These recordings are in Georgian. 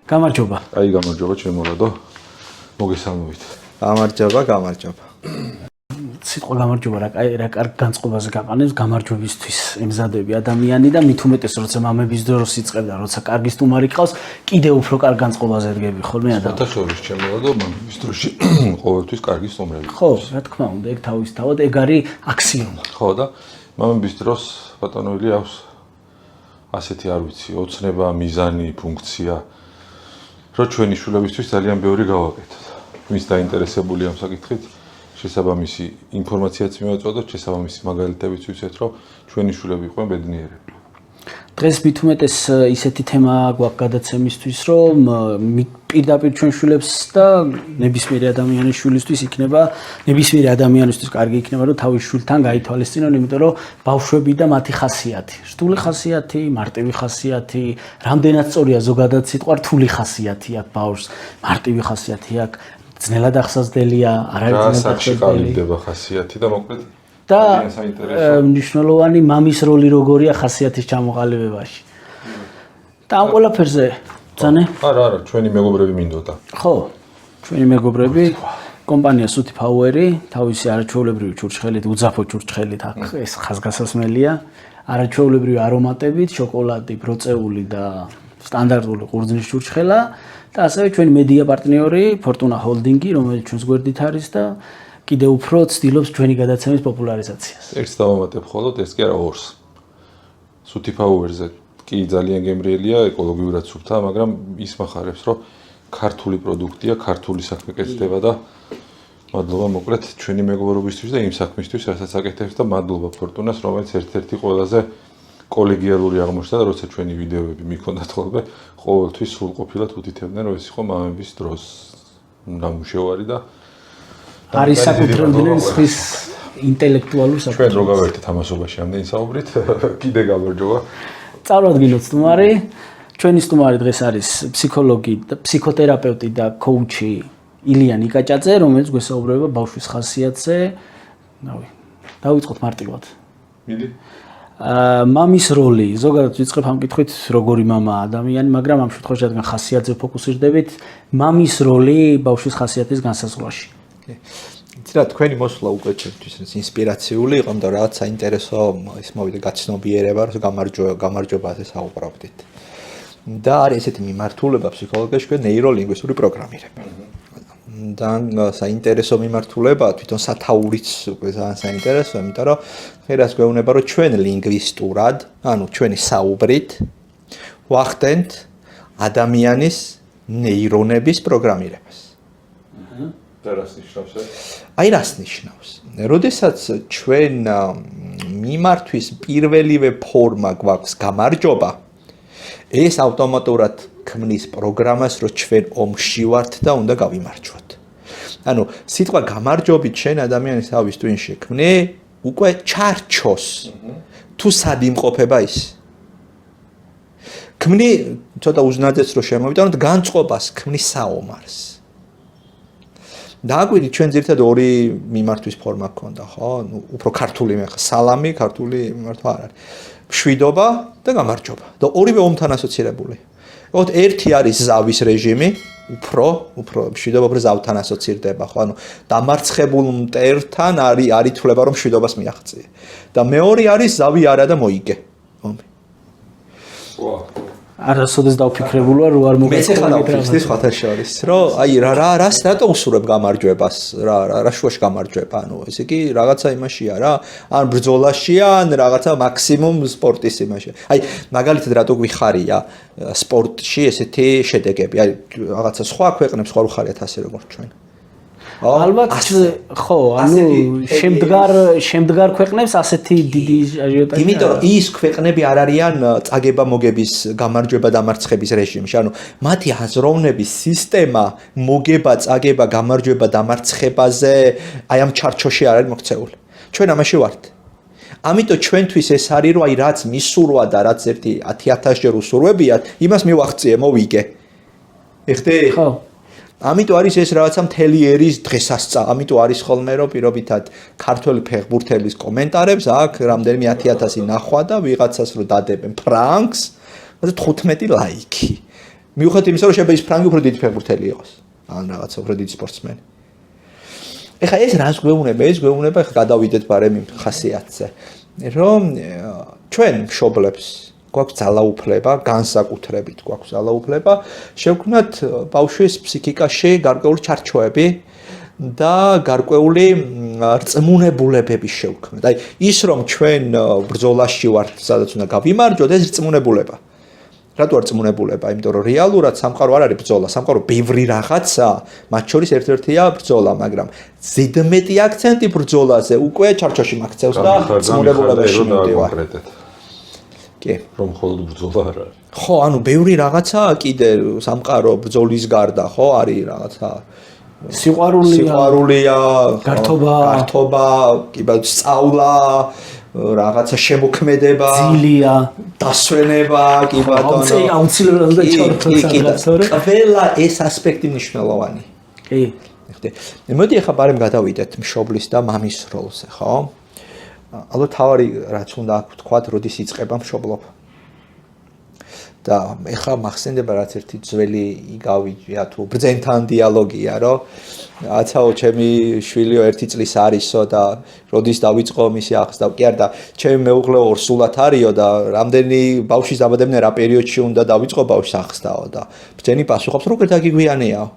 გამარჯობა. Აი გამარჯობა ჩემო რადო. მოგესალმებით. გამარჯობა. სიტყვა გამარჯობა რა კარგ განწყობაზე გაყანებს გამარჯვებისთვის ემზადები ადამიანი და მით უმეტეს როცა მამების დროს იწყებდა როცა კარგი სტუმარი ყავს კიდევ უფრო კარგ განწყობაზე დგები ხოლმე ადამიანი. საერთოდ ჩემო რადო მამების დროში ყოველთვის კარგი სტუმრები. ხო, რა თქმა უნდა, ეგ თავისთავად ეგ არის აქსიომა. ხო და მამების დროს ბატონოელი აქვს ასეთი არ ვიცი, ოცნება, მიზანი, ფუნქცია, რომ ჩვენი შულებისთვის ძალიან ბევრი გავაკეთოთ. ვინც დაინტერესებული ამ საკითხით, შესაბამისი ინფორმაციაც მივაწოდოთ, შესაბამისი მაგალითებიც ვიცეთ, რომ ჩვენი შულები იყვნენ ბედნიერები. დღეს მით უმეტეს ისეთი თემა გვაქვს გადაცემისთვის, რომ პირდაპირ ჩვენ შულებს და ნებისმიერი ადამიანის შულისთვის იქნება, ნებისმიერი ადამიანისთვის კარგი იქნება, რომ თავის შულთან გაითვალისწინონ, იმიტომ რომ ბავშვები და მათი ხასიათი, რთული ხასიათი, მარტივი ხასიათი, რამდენად სწორია ზოგადად სიტყვა რთული ხასიათი აქვს ბავშვს, მარტივი ხასიათი აქვს, ძნელად ახსაზდელია, არავის ახსაზდელია ხასიათი და მოკლედ და მნიშვნელოვანი მამის როლი როგორია ხასიათის ჩამოყალიბებაში. და ამ ყველაფერზე ძანე? არა, ჩვენი მეგობრები მინდოდა. ხო, ჩვენი მეგობრები, კომპანია Suti Power-ი, თავისი არაჩვეულებრივი ჩურჩხელით, უძაფო ჩურჩხელით, ეს ხაზგასასმელია, არაჩვეულებრივი არომატებით, შოკოლადი, ბროწეული და სტანდარტული ყურძნის ჩურჩხელა და ასევე ჩვენი მედია პარტნიორი Fortuna Holding-ი, რომელიც ჩვენს გვერდით არის და კიდევ უფრო ცდილობს ჩვენი გადაცემის პოპულარიზაციას. ერთს დავამატებ ხოლოდ, ეს კი არა ორს. Suti Power-ზე კი ძალიან გემრიელია, ეკოლოგიურად სუფთა, მაგრამ ის מחარებს, რომ ქართული პროდუქტია, ქართული საქმე კეთდება და მადლობა მოკლედ ჩვენი მეგობრობისთვის და იმ საქმისთვის, რასაც აკეთებს და მადლობა Fortuna-ს, რომელიც ერთ-ერთი ყველაზე კოლეგიალური აღმოჩნდა და როცა ჩვენი ვიდეოები მიქონდათ ხოლმე, ყოველთვის სრულყოფილად უთითებდნენ, რომ ეს იყო მამების დროს ნამუშევარი და არის საკუთრებდნენ ხის ინტელექტუალურ საკუთრებას. ჩვენ რო გავერთეთ ამასობაში ამდენი საუბრით, კიდე გამარჯობა. წარვადგინოთ სტუმარი. ჩვენი სტუმარი დღეს არის ფსიქოლოგი და ფსიქოთერაპევტი და კოუჩი ილია ნიკაჭაძე, რომელიც გვესაუბრება ბავშვის ხასიათზე. დავიწყოთ მარტივად. მიდი. მამის როლი, ზოგადად ვიწყებ ამ კითხვით, როგორი მამაა ადამიანი, მაგრამ ამ შემთხვევაში რადგან ხასიათზე ფოკუსირდებით, მამის როლი ბავშვის ხასიათის განსაზღვრაში. იცი რა, თქვენი მოსვლა უკვე ჩემთვის ინსპირაციული იყო, და რაღაც საინტერესო ის მოვიდა გაცნობიერება, რომ გამარჯვებაზე საუბრობდით. და არის ესეთი მიმართულება ფსიქოლოგიაში, თქვენ ნეიროლინგვისტური პროგრამირება. და საინტერესო მიმართულებაა, თვითონ სათაურიც უკვე ძალიან საინტერესოა, იმიტომ რომ ხერას გვეუბნება, რომ ჩვენ ლინგვისტურად, ანუ ჩვენი საუბრით ვახდენთ ადამიანის ნეირონების პროგრამირებას. და რას ნიშნავს ეს? აი რას ნიშნავს? როდესაც ჩვენ მიმართვის პირველივე ფორმა გვაქვს გამარჯობა, ეს ავტომატურად ქმნის პროგრამას, რომ ჩვენ ომში ვართ და უნდა გავიმარჯვოთ. ანუ სიტყვა გამარჯვებით შენ ადამიანის თავის ტვინში ქმნი, უკვე ჩარჩოს. თუ სად იმყოფება ის? ქმნი ცოტა უზნაძეც რო შემოვიტანოთ, განწყობას ქმნის საომარს. დააგვირით ჩვენ ზირთად ორი მიმართვის ფორმა გქონდა, ხო? უფრო ქართული მეხა სალამი, ქართული მიმართვა არ არის. მშვიდობა და გამარჯობა. და ორივე ომთან ასოცირებული. ოღონდ ერთი არის ზავის რეჟიმი, უფრო მშვიდობა უფრო ზავთან ასოცირდება, ხო? ანუ დამარცხებულ მტერთან არის თვლება, რომ მშვიდობას მიაღწია. და მეორე არის ზავი არა და მოიგე. ომი. არასოდეს დავფიქრებულა, რომ არ მოგეცეხა სხვათა შორის, რომ აი რატო უსურებ გამარჯვებას, რა შუაში გამარჯვება, ანუ ესე იგი რაღაცა იმაშია რა, ან ბრძოლაშია, ან რაღაცა მაქსიმუმ სპორტის იმაშია. აი მაგალითად რატო გვიხარია სპორტში ესეთი შედეგები, აი რაღაცა სხვა ქვეყნებს ხარ უხარიათ ასე როგორც ჩვენ. ალბათ ხო, ანუ შემდგარ ქვეყნებს ასეთი დიდი აჟიოტაჟი. იმიტომ რომ ის ქვეყნები არ არიან წაგება მოგების გამარჯვება დამარცხების რეჟიმში. ანუ მათი აზროვნების სისტემა მოგება, წაგება, გამარჯვება, დამარცხებაზე აი ამ ჩარჩოში არ არის მოქცეული. ჩვენ ამაში ვართ. ამიტომ ჩვენთვის ეს არის რომ აი რაც მისურვა და რაც ერთი 10,000 ჯერ უსურვებიათ, იმას მივახციე, მოვიგე. ეხტე? ხო. ამიტომ არის ეს რაღაცა მთელი ერის დღესასწაული. ამიტომ არის ხოლმე რომ პირობითად ქართველი ფეხბურთელის კომენტარებს აქვს რამდენიმე 10,000 ნახვა და ვიღაცას რო დადებენ ფრანკს, 15 ლაიქი. მიუხედავად იმისა, რომ შეიძლება ის ფრანგი უფრო დიდი ფეხბურთელი იყოს, ან რაღაცა უფრო დიდი სპორტსმენი. ეხლა ეს რას გვეუბნება? ეს გვეუბნება ეხლა გადავიდეთ ბარემ იმ ხასიათზე, რომ ჩვენ მშობლებს გვაქვს ძალაუფლება, განსაკუთრებით გვაქვს ძალაუფლება, შევქმნათ ბავშვის ფსიქიკაში გარკვეული ჩარჩოები და გარკვეული რწმუნებულებების შევქმნათ. აი ის რომ ჩვენ ბრძოლაში ვართ, სადაც უნდა გავიმარჯვოთ, ეს რწმუნებულება. რატო არ რწმუნებულება? იმიტომ რომ რეალურად სამყარო არ არის ბრძოლა, სამყარო ბევრი რაღაცა, მათ შორის ერთ-ერთია ბრძოლა, მაგრამ ზედმეტი აქცენტი ბრძოლაზე უკვე ჩარჩოში მაქცევს და რწმუნებულებაში მივდივარ. კი, რომ მხოლოდ ბრძოლა არ არის. ხო, ანუ ბევრი რაღაცაა კიდე სამყარო ბრძოლის გარდა, ხო, არის რაღაცა სიყვარულია, გართობა, კი ბატონო, სწავლა, რაღაცა შემოქმედება, ძილია, დასვენება, კი ბატონო. აუცილებლად და ჩორთო. ყველა ეს ასპექტი მნიშვნელოვანი. კი. ხდე. მოდი ახლა ბარემ გადავიდეთ მშობლის და მამის როლზე, ხო? ალბათ თავარი რაც უნდა აქ ვთქვათ, როდის იწყება მშობლობა. და ეხლა მახსენდება რაც ერთი ძველი იგავია თუ ბრძენთან დიალოგია, რომ აცაო ჩემი შვილიო 1 წლის არისო და როდის დავიწყო მისი ახსნა. კი არა და ჩემი მეუღლეო ორსულად არისო და რამდენი ბავშვის დაბადებიდან რა პერიოდში უნდა დავიწყო ბავშვის ახსნაო და ბრძენი პასუხობს რომ როგორ დაგიგვიანეაო.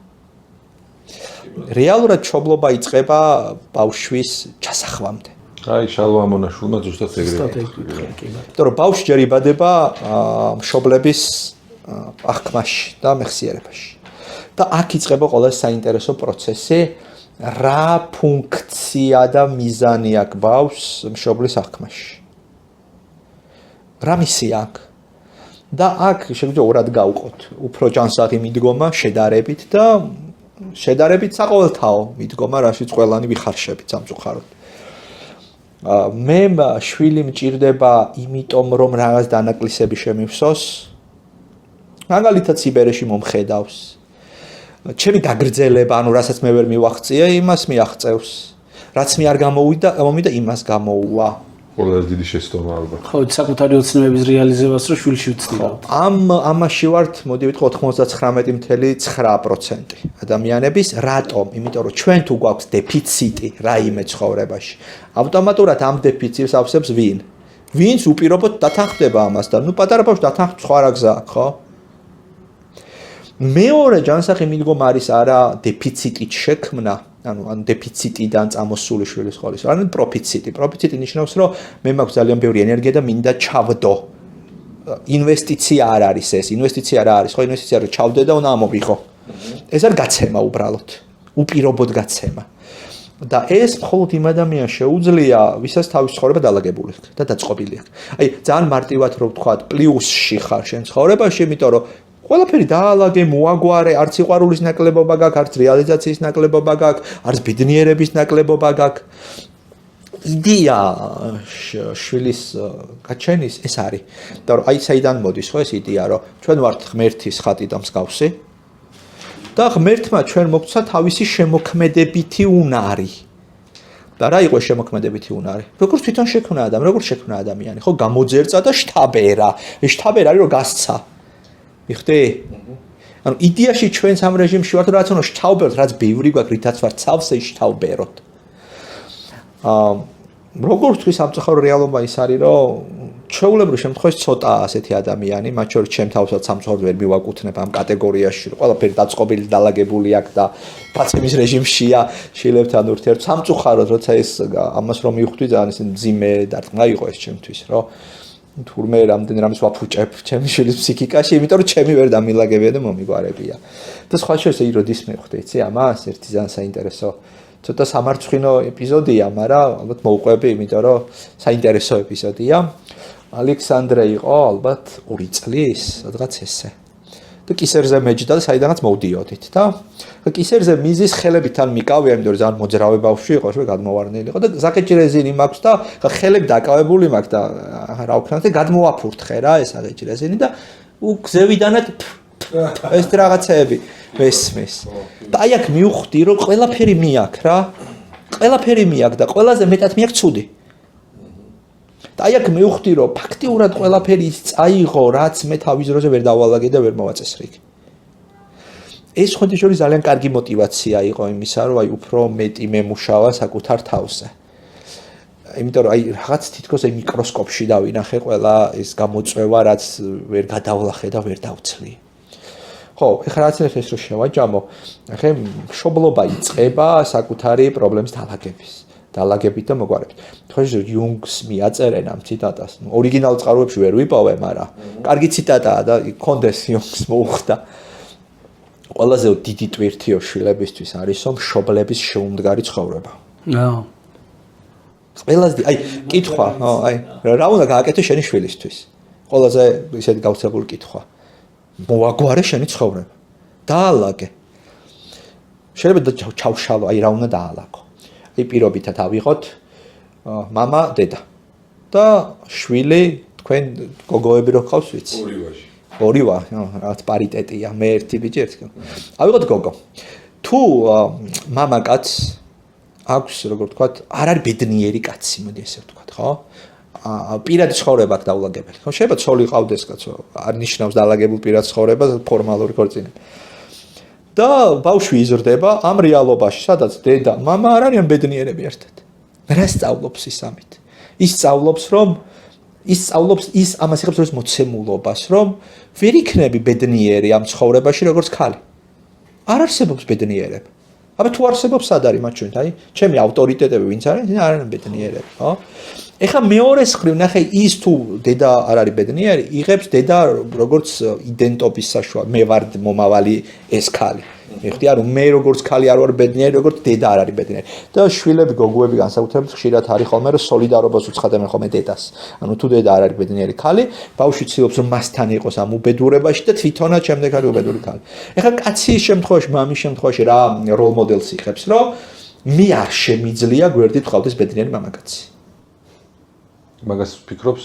რეალურად მშობლობა იწყება ბავშვის ჩასახვამდე. აი შალვა მონაშვილმა ზუსტად ეგრე. იმიტომ რომ ბავშვი ჯერ იბადება მშობლების აღქმაში და მეხსიერებაში. და აქ იწყება ყველა საინტერესო პროცესი, რა ფუნქცია და მიზანი აქვს ბავშვს მშობლის აღქმაში. რა მისია აქვს? და აქ შეგვიძლია ორად გავყოთ. უფრო ჯანსაღი მიდგომა შედარებით და შედარებით საყოველთაო მიდგომა, რაშიც ყველანი ვიხარშებით სამწუხაროდ. მე შვილი მჭირდება იმიტომ რომ რაღაც დანაკლისები შემივსოს. მაგალითად სიბერეში მომხედავს. ჩემი გაგრძელება, ანუ რასაც მე ვერ მივახციე, იმას მიაღწევს. რაც მე არ გამოვიდა, იმას გამოუვა. ყველაზე დიდი შეცდომა ალბათ. ხო, საკუთარი ოცნებების რეალიზებას რო შვილში ვცდილავთ. ამაში ვართ, მოდი ვიტყვი 99.9% ადამიანების, რატომ? იმიტომ რომ ჩვენ თუ გვაქვს დეფიციტი რაიმე ცხოვრებაში, ავტომატურად ამ დეფიციტს ავსებს ვინ? ვინც უპირობოდ დათანხმდება ამასთან. ნუ პატარა ბავშვი დათანხმს სხვა რა გზა აქვს, ხო? მეორე ჯანსაღი მიდგომა არის არა დეფიციტით შექმნა, ანუ დეფიციტიდან წამოსული შვილის სკოლის, არამედ პროფიციტი. პროფიციტი ნიშნავს, რომ მე მაქვს ძალიან ბევრი ენერგია და მინდა ჩავდო. ინვესტიცია არ არის ეს, ინვესტიცია რა არის? ხო, ინვესტიცია რომ ჩავდე და უნდა ამოვიღო. ეს არ გაცემა უბრალოდ, უპირობოდ გაცემა. და ეს მხოლოდ იმ ადამიანს შეუძლია, ვისაც თავის ცხოვრება დაალაგებული აქვს და დაწყობილი აქვს. აი, ძალიან მარტივად რო ვთქვათ, პლუსში ხარ შენ ცხოვრებაში, იმიტომ რომ ყველაფერი დაალაგე, მოაგვარე, არც სიყვარულის ნაკლებობა გაქვს, არც რეალიზაციის ნაკლებობა გაქვს, არც ბედნიერების ნაკლებობა გაქვს. იდეა შვილის გაჩენის ეს არის. და აი საიდან მოდის ხო ეს იდეა, რომ ჩვენ ვართ ღმერთის ხატი და მსგავსი. და ღმერთმა ჩვენ მოგცა თავისი შემოქმედებითი უნარი. და რა იყო შემოქმედებითი უნარი? როგორც თვითონ შექმნა ადამიანი, როგორც შექმნა ადამიანი, ხო, გამოძერწა და შთაბერა. ეს შთაბერა არის რომ გასცა. მიხდი? ანუ იდეაში ჩვენს ამ რეჟიმში ვართ, რაც უნდა შთავბეროთ, რაც ბევრი გვაქვს, რითაც ვართ სავსე შთავბეროთ. როგორც თქვი სამწუხარო რეალობა ის არის, რომ ჩვეულებრივ შემთხვევაში ცოტაა ასეთი ადამიანი, მათ შორის ჩემ თავსაც სამწუხაროდ ვერ მივაკუთვნებ ამ კატეგორიაში, რომ ყველაფერი დაწყობილი დალაგებული აქვს და გაცემის რეჟიმშია შილებთან ურთიერთობა. სამწუხაროდ, როცა ეს ამას რომ მივხვდი, ძალიან ისე მძიმე დარტყმა იყო ეს ჩემთვის, რომ თურმე რამდენი რამის ვაფუჭებ ჩემი შვილის ფსიქიკაში, იმიტომ რომ ჩემი ვერ დამილაგებია და მომიგვარებია. და სხვა შორის როდის მივხვდი, იცი, ამას ერთი ძალიან საინტერესო ცოტა სამარცხვინო ეპიზოდია, მაგრამ ალბათ მოვყვები, იმიტომ რომ საინტერესო ეპიზოდია. ალექსანდრე იყო ალბათ 2 წლის, სადღაც ესე. და კისერზე მეჯდა და საიდანაც მოვდიოდით და კისერზე მიზის ხელებთან მიკავია, იმიტომ რომ ძალიან მოძრავი ბავშვი იყო, შე გადმოვარდნილი იყო და ზაკეჭი რეზინი მაქვს და ხელები დაკავებული მაქვს და რა ვქნათ და გადმოვაფურთხე რა ეს ზაკეჭი რეზინი და გზევიდანაც ეს რაღაცეები მესმის. და აი აქ მივხვდი რომ ყველაფერი მიაქვს რა. ყველაფერი მიაქვს და ყველაზე მეტად მიაქვს ცუდი. და აი აქ მივხვდი რომ ფაქტიურად ყველაფერი ის წაიღო, რაც მე თავის დროზე ვერ დავალაგე და ვერ მოვაწესრიგე. ეს ხოთიშორი ძალიან კარგი мотиваცია იყო იმისა, რომ აი უფრო მეტი მემუშავა საკუთარ თავზე. იმიტომ რომ აი რაღაც თითქოს აი მიკროსკოპში დავინახე ყველა ეს გამოწვევა, რაც ვერ გადავლახე და ვერ დავცლი. ხო, ეხლა რაც ეს რო შევაჯამო, ახლა მშობლობა იწყება საკუთარი პრობლემის დალაგებით და მოგვარებით. ხო, იუნგს მიაწერენ ამ ციტატას. ორიგინალ წყაროებში ვერ ვიპოვე, მაგრამ კარგი ციტატაა და კონდეს იუნგს მოუხდა. ყველაზე დიდი ტვირთიო შვილებისთვის არის რომ მშობლების შეუმდგარი ცხოვრება. ყველაზე აი კითხვა, აი რა უნდა გააკეთო შენი შვილისთვის? ყველაზე ისეთი გავრცელებული კითხვა. მოაგვარე შენი ცხოვრება. დაალაგე. შეიძლება ჩავშალო, აი რა უნდა დაალაგო. აი პირობითად ავიღოთ მამა, დედა და შვილი, თქვენ გოგოები რო ხავს ვიცი? ორი ვარ, რაღაც პარიტეტია, მე ერთი ბიჭი ერთი. ავიღოთ გოგო. თუ მამა კაცს აქვს, როგორ ვთქვათ, არ არის ბედნიერი კაცი, მოდი ესე ვთქვათ, ხო? პირადი ცხოვრება აქვს დაულაგებელი. ხო, შეიძლება ცოლი ყავდეს კაცო, არ ნიშნავს დაალაგებულ პირად ცხოვრებას, ფორმალური ქორწინება. და ბავშვი იზრდება ამ რეალობაში, სადაც დედა, მამა არ არიან ბედნიერები ერთად. რა სწავლობს ის ამით? ის სწავლობს, რომ ის ამას იღებს როგორც მოცემულობას, რომ ვერ იქნები ბედნიერი ამ ცხოვრებაში როგორც ქალი. არ არსებობს ბედნიერება. აბა თუ არსებობს სად არის მათ შორის, აი, ჩემი ავტორიტეტები ვინც არის, არ არიან ბედნიერები, ხო? ეხლა მეორეს ხრივ ნახე ის თუ დედა არ არის ბედნიერი, იღებს დედა როგორც იდენტობის საშუალო, მე ვარ მომავალი ეს ქალი. მიხდი არ მე როგორც ქალი არ ვარ ბედნიერი, როგორც დედა არ არის ბედნიერი. და შვილები, გოგოები განსაკუთრებით ხშირად არის ხოლმე რომ სოლიდარობას უცხადებენ ხოლმე დედას. ანუ თუ დედა არ არის ბედნიერი ქალი, ბავშვი ცდილობს რომ მასთან იყოს ამ უბედურებაში და თვითონაც შემდეგ არის უბედური ქალი. ეხლა კაცის შემთხვევაში, მამის შემთხვევაში რა როლ მოდელს იღებს, რომ მე არ შემიძლია გვერდით ყავდეს ბედნიერი მამაკაცი. მაგას ფიქრობს?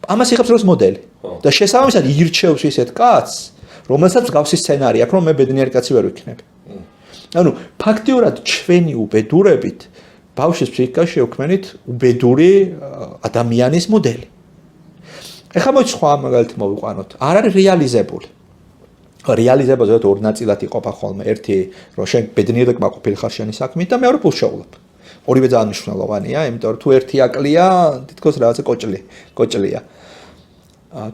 ამას იღებს როგორც მოდელი. და შესაბამისად ირჩევს ისეთ კაცს, რომელსაც გავსი სცენარი აქვს, რომ მე ბედნიერი კაცი ვერ ვიქნები. ანუ ფაქტიურად ჩვენი უბედურებით ბავშვის ფსიქიკაში შევქმნით უბედური ადამიანის მოდელი. ეხლა მოიცა სხვა მაგალითი მოვიყვანოთ. არ არის რეალიზებული. რეალიზებაზე ორ ნაწილად იყოფა ხოლმე. ერთი რომ შენ ბედნიერი და კმაყოფილი ხარ შენი საქმით და მეორე პულშეულობ. ორივე ძალიან მნიშვნელოვანია, იმიტომ რომ თუ ერთი აკლია, თითქოს რაღაცა კოჭლია.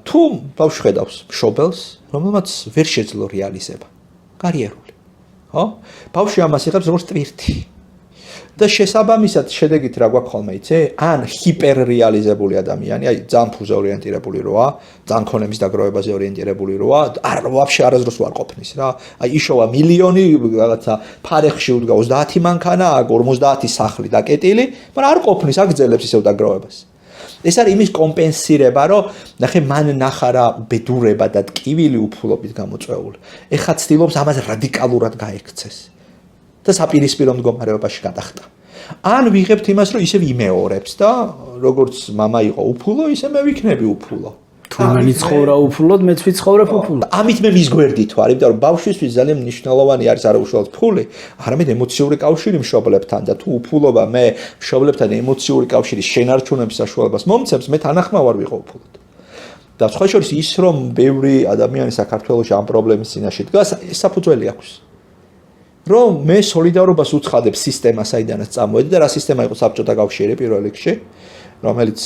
თუ ბავშვი ხედავს მშობელს, რომელმაც ვერ შეძლო რეალიზება, კარიერული, ხო? ბავშვი ამას იღებს როგორც ტვირთი. და შესაბამისად შედეგით რა გვაქვს ხოლმე იცი? ან ჰიპერრეალიზებული ადამიანი, აი ძალიან ფულზე ორიენტირებული როა, ძალიან ქონების დაგროვებაზე ორიენტირებული როა, ვაფშე არასდროს არ ყოფნის რა. აი იშოვა მილიონი, რაღაცა ფარეხში უდგა 30 მანქანა, 50 სახლი დაკეტილი, მაგრამ არ ყოფნის, აგძელებს ისევ დაგროვებას. ეს არის იმის კომპენსირება, რომ ნახე მან ნახარა უბედურება და ტკივილი უფულობით გამოწვეული. ეხლა ცდილობს ამას რადიკალურად გაექცეს. და საპირისპირო მდგომარეობაში გადახტა. ან ვიღებთ იმას, რომ ისევ იმეორებს და როგორც მამა იყო უფულო, ისე მე ვიქნები უფულო. თუ იმენი ცხოვრა უფულოდ, მეც ვიცხოვრებ უფულოდ. ამით მე ვის გვერდით ვარ, იმიტომ რომ ბავშვისთვის ძალიან მნიშვნელოვანი არის არა უშუალოდ ფული, არამედ ემოციური კავშირი მშობლებთან და თუ უფულობა მე მშობლებთან ემოციური კავშირის შენარჩუნების საშუალებას მომცემს, მე თანახმა ვარ ვიყო უფულოდ. და სხვა შორის ის რომ ბევრი ადამიანი საქართველოში ამ პრობლემის წინაშე დგას, ეს საფუძველი აქვს. რომ მე სოლიდარობას უცხადებ სისტემას, საიდანაც წამოვედი და რა სისტემა იყო საბჭოთა კავშირი პირველ რიგში, რომელიც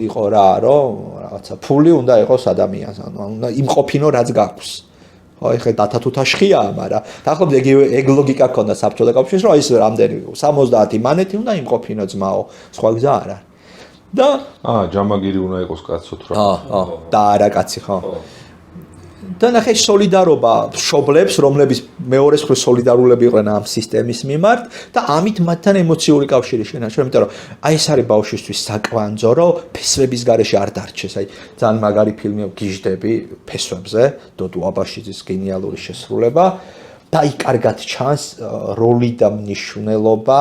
იყო რა, რომ რაღაცა ფული უნდა იყოს ადამიანს, ანუ უნდა იმყოფინო რაც გაქვს. ხო, ეხლა დათათუთაშხია, მაგრამ დაახლოებით ეგ ლოგიკა ქონდა საბჭოთა კავშირის, რომ ის რამდენი 70 მანეთი უნდა იმყოფინო ძმაო, სხვა გზა არ არის. და ჯამაგირი უნდა იყოს კაცო თუ რა. და არა კაცი, ხო. და ნახე სოლიდარობა მშობლებს, რომლების მეორე მხრივ სოლიდარულები იყვნენ ამ სისტემის მიმართ და ამით მათთან ემოციური კავშირი შენარჩუნა, იმიტომ რომ აი ეს არის ბავშვისთვის საკვანძო, რომ ფესვების გარეშე არ დარჩეს. აი ძალიან მაგარი ფილმია გიჟდები ფესვებზე, დოდო აბაშიძის გენიალური შესრულება და აი კარგად ჩანს როლი და მნიშვნელობა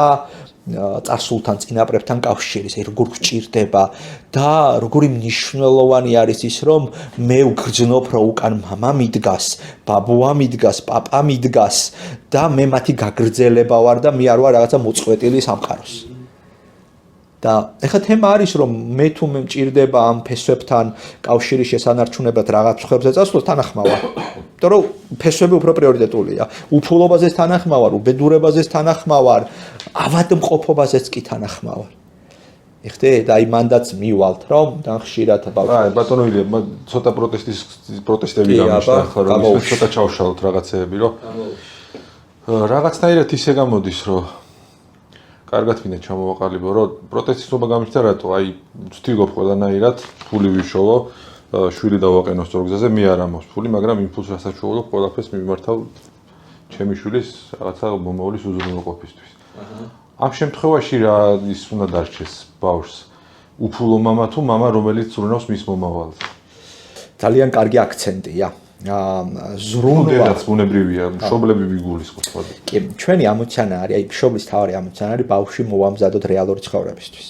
წარსულთან წინაპრებთან კავშირის, აი როგორ გვჭირდება და როგორი მნიშვნელოვანი არის ის, რომ მე ვგრძნობ, რომ უკან მამა მიდგას, ბაბუა მიდგას, პაპა მიდგას და მე მათი გაგრძელება ვარ და მე არ ვარ რაღაცა მოწყვეტილი სამყაროს. და ეხლა თემა არის, რომ მე თუ მჭირდება ამ ფესვებთან კავშირის შესანარჩუნებლად რაღაც ხებზე წასვლას თანახმა ვარ. იმიტომ რომ ფესვები უფრო პრიორიტეტულია. უფულობაზეც თანახმავარ, უბედურებაზეც თანახმავარ, ავადმყოფობაზეც კი თანახმავარ. ეხლა აი მანდაც მივალთ რომ თან ხშირად აი ბატონო ილია ცოტა პროტესტები გამიშთა ახლა რომ ის ცოტა ჩავშალოთ რაღაცეები რომ რაღაცნაირად ისე გამოდის რომ კარგად მინდა ჩამოვაყალიბო რომ პროტესტობა გამიშთა რატო აი ვთქვიგობ ყველანაირად ფული ვიშოვო შვილი დავაყენო სწორ გზაზე მე არ ამობს ფული მაგრამ იმპულს რასაც შევოლო ყველაფერს მიმართავ ჩემი შვილის რაღაცა მომავლის უზრუნველყოფისთვის ამ შემთხვევაში რა ის უნდა დარჩეს ბავშვს უფულო მამა თუ მამა რომელიც ზრუნავს მის მომავალს ძალიან კარგი აქცენტია ზრუნვა ბუნებრივია მშობლები ვიგულისხმობ კი ჩვენი ამოცანა არის აი მშობლის თავი ამოცანა არის ბავშვი მოვამზადოთ რეალური ცხოვრებისთვის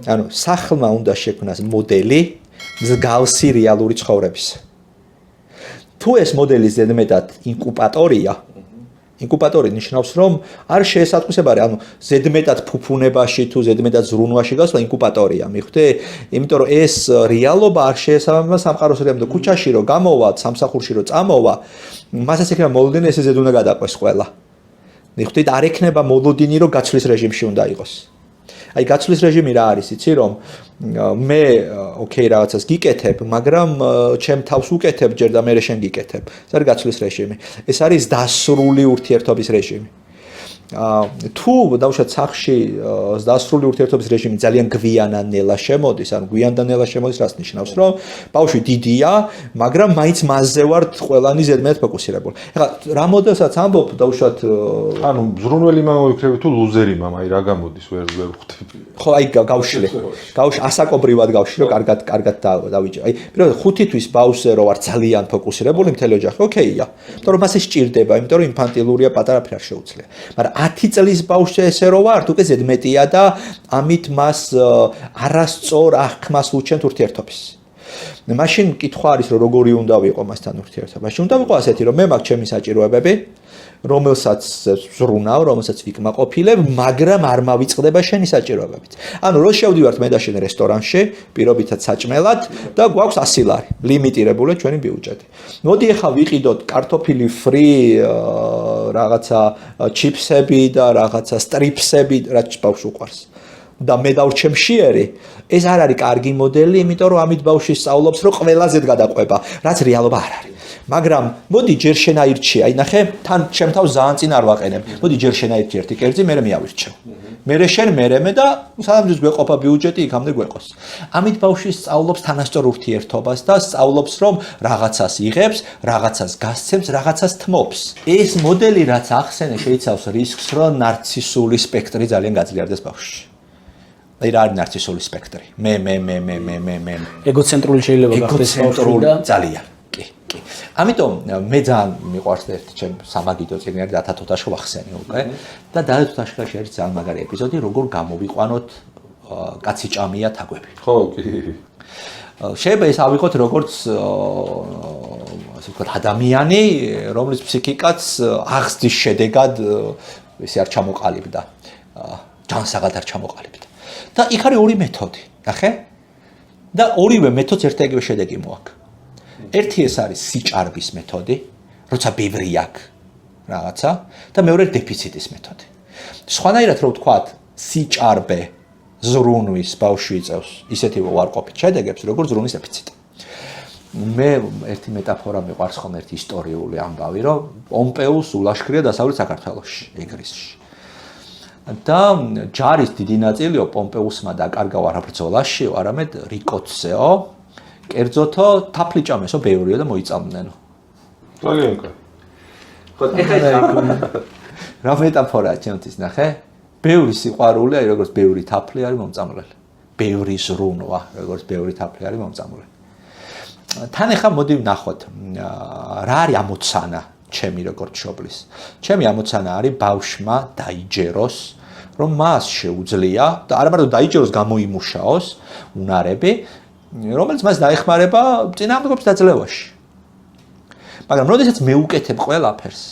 ანუ სახლმა უნდა შექმნას მოდელი მსგავსი რეალური ცხოვრების თუ ეს მოდელი ზედმეტად ინკუბატორია ინკუბატორი ნიშნავს რომ არ შეესატყვისებარი ანუ ზედმეტად ფუფუნებაში თუ ზედმეტად ზრუნვაში გასვლა ინკუბატორია მიხვდე იმიტომ რომ ეს რეალობა არ შეესაბამება სამყაროს რეალობასთან ქუჩაში რომ გამოვა სამსახურში რომ წამოვა მასაც ექნება მოლოდინი ესე ზედ უნდა გადაყვეს ყველა მიხვდით არ ექნება მოლოდინი რომ გაცვლის რეჟიმში უნდა იყოს აი გაცვლის რეჟიმი რა არის იცი რომ მე ოკეი რაღაცას გიკეთებ მაგრამ ჩემ თავს უკეთებ ჯერ და მე შენ გიკეთებ ეს არის გაცვლის რეჟიმი ეს არის დასრული ურთიერთობის რეჟიმი თუ დავუშვათ სახში დასრული ურთიერთობის რეჟიმი ძალიან გვიანანელა შემოდის ანუ გვიანდანელა შემოდის რას ნიშნავს რომ ბავშვი დიდია მაგრამ მაინც მასზე ვართ ყველანი ზედმეტად ფოკუსირებული ეხლა რამოდესაც ამბობ დავუშვათ ანუ ზრუნველი მამა ვიქნები თუ ლუზერი მამა აი რა გამოდის ვერ ხვდები ხო აი გავშლე ასაკობრივად გავშლე რომ კარგად დავიჭე აი პირველად 5 თვის ბავშვზე რო ვარ ძალიან ფოკუსირებული მთელი ოჯახი ოკეია იმიტომ რომ მას ეს სჭირდება იმიტომ რომ ინფანტილურია პატარა ფერ არ შეუძლია მაგრამ 10 წლის ბავშვზე ესე რო ვარ უკვე ზედმეტია და ამით მას არასწორ აღქმას უჩენთ ურთიერთობის მაშინ კითხვა არის რომ როგორი უნდა ვიყო მასთან ურთიერთობაში უნდა ვიყო ასეთი რომ მე მაქვს ჩემი საჭიროებები რომელსაც ზრუნავ რომელსაც ვიკმაყოფილებ მაგრამ არ მავიწყდება შენი საჭიროებებით ანუ რო შევდივართ მე და შენ რესტორანში პირობითად საჭმელად და გვაქვს 100 ლარი ლიმიტირებული ჩვენი ბიუჯეტი მოდი ახლა ვიყიდოთ კარტოფილი ფრი რაღაცა ჩიფსები და რაღაცა სტრიპსები რაც ბავშვს უყვარს და მე დავრჩე მშიერი ეს არ არის კარგი მოდელი იმიტომ რომ ამით ბავშვი სწავლობს რომ ყველაზე გადაყვება რაც რეალობა არ არის მაგრამ მოდი ჯერ შენ აირჩი აი ნახე თან ჩემ თავს ძალიან წინ არ ვაყენებ მოდი ჯერ შენ აირჩი ერთი კერძი მე მივირჩევ მე შენ მე და სანამ გვეყოფა ბიუჯეტი იქამდე გვეყოს ამით ბავშვი სწავლობს თანასწორ ურთიერთობას და სწავლობს რომ რაღაცას იღებს რაღაცას გასცემს რაღაცას თმობს ეს მოდელი რაც ახსენე შეიცავს რისკს რომ ნარცისული სპექტრი ძალიან გაძლიერდეს ბავშვში აი რა არის ნარცისული სპექტრი მე ეგოცენტრული შეიძლება გახდეს ბავშვი და ძალიან კი ამიტომ მე ძალიან მიყვარს ერთი ჩემ სამაგიდო წიგნი არის დათო თოთაშო ვახსენე უკვე და დათო თოთაშოში არის ძალიან მაგარი ეპიზოდი როგორ გამოვიყვანოთ კაცი ჭამია თაგვები ხო კი შეიძლება ეს ავიღოთ როგორც ასე ვთქვათ ადამიანი რომლის ფსიქიკაც აღზრდის შედეგად ესე არ ჩამოყალიბდა ჯანსაღად არ ჩამოყალიბდა და იქ არის ორი მეთოდი ნახე და ორივე მეთოდს ერთ-ერთი შედეგი მოაქვს ერთი ეს არის სიჭარბის მეთოდი, როცა ბევრი აქვს რაღაცა და მეორე დეფიციტის მეთოდი. სხვანაირად რო ვთქვათ, სიჭარბე ზრუნვის ბავშვი იწევს ისეთი უარყოფით შედეგებს, როგორც ზრუნვის დეფიციტი. მე ერთი მეტაფორა მიყვარს ხოლმე ერთი ისტორიული ამბავი, რომ პომპეუს ულაშქრია დასავლეთ საქართველოში, ეგრისში. და ჯარის დიდი ნაწილიო პომპეუსმა დაკარგა არა ბრძოლაში, არამედ რიკოცეო კერძოთო თაფლი ჭამესო ბევრია და მოიწამნენო. ძალიან კარგი. ხო, რა მეტაფორაა ჩემთვის ნახე? ბევრი სიყვარული, აი როგორც ბევრი თაფლი არის მომწამლელი. ბევრი ზრუნვა, როგორც ბევრი თაფლი არის მომწამლელი. თან ახლა მოდი ვნახოთ, რა არის ამოცანა ჩემი როგორც მშობლის. ჩემი ამოცანა არის ბავშვმა დაიჯეროს, რომ მას შეუძლია და არა მარტო დაიჯეროს, გამოიმუშაოს უნარები რომელიც მას დაეხმარება წინააღმდეგობის დაძლევაში. მაგრამ როდესაც მე უკეთებ ყველაფერს,